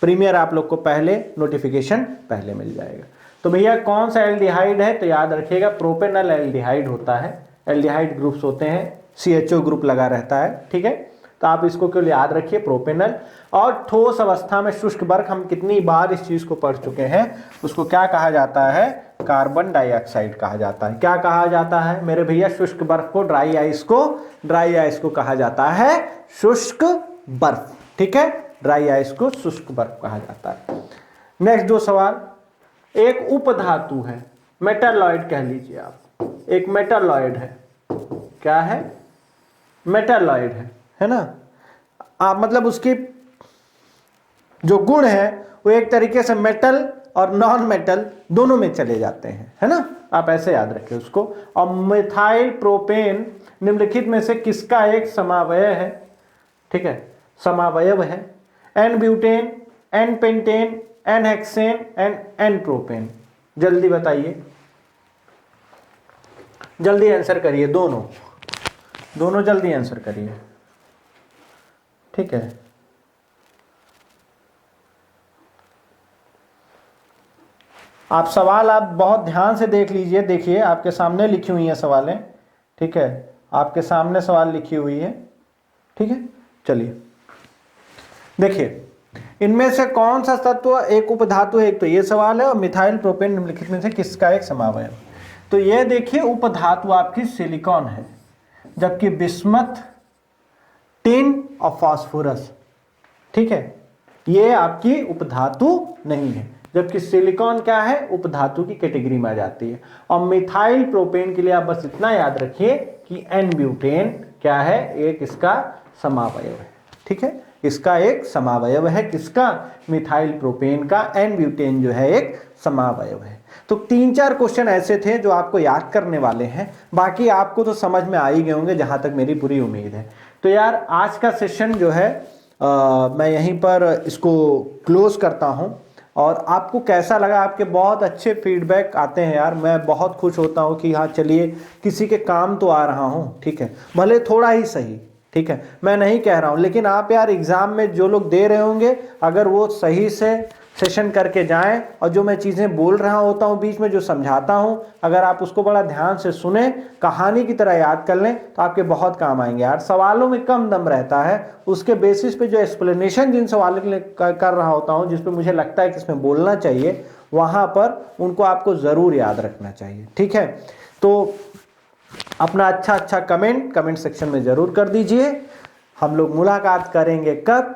प्रीमियर आप लोग को पहले नोटिफिकेशन पहले मिल जाएगा। तो भैया कौन सा एल्डिहाइड है, तो याद रखिएगा प्रोपेनल एल्डिहाइड होता है। एल्डिहाइड ग्रुप्स होते हैं, CHO ग्रुप लगा रहता है, ठीक है। तो आप इसको केवल याद रखिए प्रोपेनल। और ठोस अवस्था में शुष्क बर्फ, हम कितनी बार इस चीज को पढ़ चुके हैं, उसको क्या कहा जाता है, कार्बन डाइऑक्साइड कहा जाता है। क्या कहा जाता है मेरे भैया, शुष्क बर्फ को, ड्राई आइस को कहा जाता है शुष्क बर्फ, ठीक है। ड्राई आइस को शुष्क बर्फ कहा जाता है। नेक्स्ट 2 सवाल, एक उपधातु है, मेटालॉइड कह लीजिए आप, एक मेटालॉइड है, क्या है, मेटालॉइड है ना। मतलब उसकी जो गुण है वो एक तरीके से मेटल और नॉन मेटल दोनों में चले जाते हैं, है ना। आप ऐसे याद रखें उसको। और मिथाइल प्रोपेन निम्नलिखित में से किसका एक समावयव है, ठीक है, समावयव है। N butane, n pentane, n hexane and n propane. जल्दी बताइए, जल्दी आंसर करिए, दोनों जल्दी आंसर करिए, ठीक है। आप सवाल आप बहुत ध्यान से देख लीजिए, देखिए आपके सामने लिखी हुई हैं सवालें, ठीक है, आपके सामने सवाल लिखी हुई है, ठीक है। चलिए देखिए, इनमें से कौन सा तत्व एक उपधातु है, एक तो ये सवाल है, और मिथाइल प्रोपेन निम्नलिखित में से किसका एक समावयव। तो ये देखिए उपधातु आपकी सिलिकॉन है, जबकि बिस्मथ, टिन और फास्फोरस, ठीक है, ये आपकी उपधातु नहीं है। जबकि सिलिकॉन क्या है, उपधातु की कैटेगरी में आ जाती है। और मिथाइल प्रोपेन के लिए आप बस इतना याद रखिए कि एन ब्यूटेन क्या है, एक इसका समावयव है, ठीक है। इसका एक समावयव है, किसका, मिथाइल प्रोपेन का। एन ब्यूटेन जो है एक समावयव है। तो 3-4 क्वेश्चन ऐसे थे जो आपको याद करने वाले हैं, बाकी आपको तो समझ में आ ही गए होंगे, जहां तक मेरी पूरी उम्मीद है। तो यार आज का सेशन जो है मैं यहीं पर इसको क्लोज करता हूं। और आपको कैसा लगा, आपके बहुत अच्छे फीडबैक आते हैं यार, मैं बहुत खुश होता हूं कि हाँ चलिए किसी के काम तो आ रहा हूं, ठीक है, भले थोड़ा ही सही, ठीक है। मैं नहीं कह रहा हूं, लेकिन आप यार एग्जाम में जो लोग दे रहे होंगे, अगर वो सही से सेशन करके जाएं, और जो मैं चीज़ें बोल रहा होता हूं बीच में, जो समझाता हूं, अगर आप उसको बड़ा ध्यान से सुने, कहानी की तरह याद कर लें, तो आपके बहुत काम आएंगे यार। सवालों में कम दम रहता है, उसके बेसिस पे जो एक्सप्लेनेशन जिन सवालों के लिए कर रहा होता हूं, जिस पे मुझे लगता है कि इसमें बोलना चाहिए, वहां पर उनको आपको ज़रूर याद रखना चाहिए, ठीक है। तो अपना अच्छा कमेंट सेक्शन में ज़रूर कर दीजिए। हम लोग मुलाकात करेंगे कब,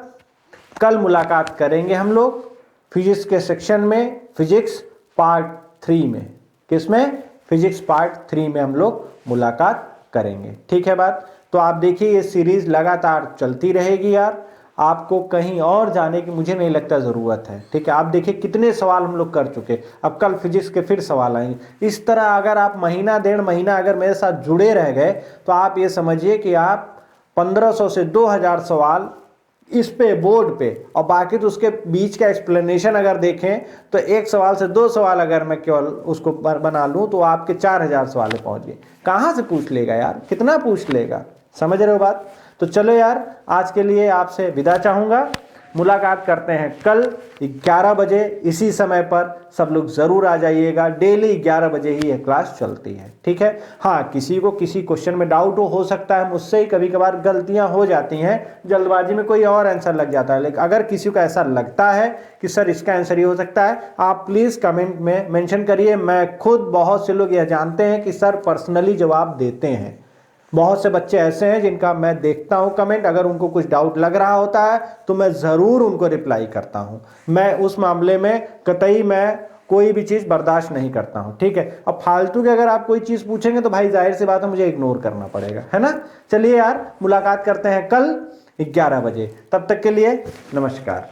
कल मुलाकात करेंगे हम लोग फिजिक्स के सेक्शन में, फिजिक्स पार्ट 3 में। किसमें, फिजिक्स पार्ट 3 में हम लोग मुलाकात करेंगे, ठीक है बात। तो आप देखिए ये सीरीज लगातार चलती रहेगी यार, आपको कहीं और जाने की मुझे नहीं लगता ज़रूरत है, ठीक है। आप देखिए कितने सवाल हम लोग कर चुके, अब कल फिजिक्स के फिर सवाल आएंगे। इस तरह अगर आप महीना 1.5 महीना अगर मेरे साथ जुड़े रह गए, तो आप ये समझिए कि आप 1500 से 2000 सवाल इस पे बोर्ड पे, और बाकी तो उसके बीच का एक्सप्लेनेशन अगर देखें तो 1 सवाल से 2 सवाल अगर मैं केवल उसको बना लूँ, तो आपके 4000 सवाल पहुँच गए। कहाँ से पूछ लेगा यार, कितना पूछ लेगा, समझ रहे हो बात। तो चलो यार, आज के लिए आपसे विदा चाहूँगा, मुलाकात करते हैं कल 11 बजे इसी समय पर। सब लोग ज़रूर आ जाइएगा। डेली 11 बजे ही यह क्लास चलती है, ठीक है। हाँ, किसी को किसी क्वेश्चन में डाउट हो सकता है, मुझसे ही कभी कभार गलतियां हो जाती हैं, जल्दबाजी में कोई और आंसर लग जाता है। लेकिन अगर किसी को ऐसा लगता है कि सर इसका आंसर ये हो सकता है, आप प्लीज़ कमेंट में मेंशन करिए। मैं खुद, बहुत से लोग यह जानते हैं कि सर पर्सनली जवाब देते हैं। बहुत से बच्चे ऐसे हैं जिनका मैं देखता हूं कमेंट, अगर उनको कुछ डाउट लग रहा होता है तो मैं ज़रूर उनको रिप्लाई करता हूं। मैं उस मामले में कतई मैं कोई भी चीज़ बर्दाश्त नहीं करता हूं, ठीक है। अब फालतू के अगर आप कोई चीज़ पूछेंगे तो भाई जाहिर सी बात है मुझे इग्नोर करना पड़ेगा, है ना। चलिए यार, मुलाकात करते हैं कल 11 बजे। तब तक के लिए नमस्कार।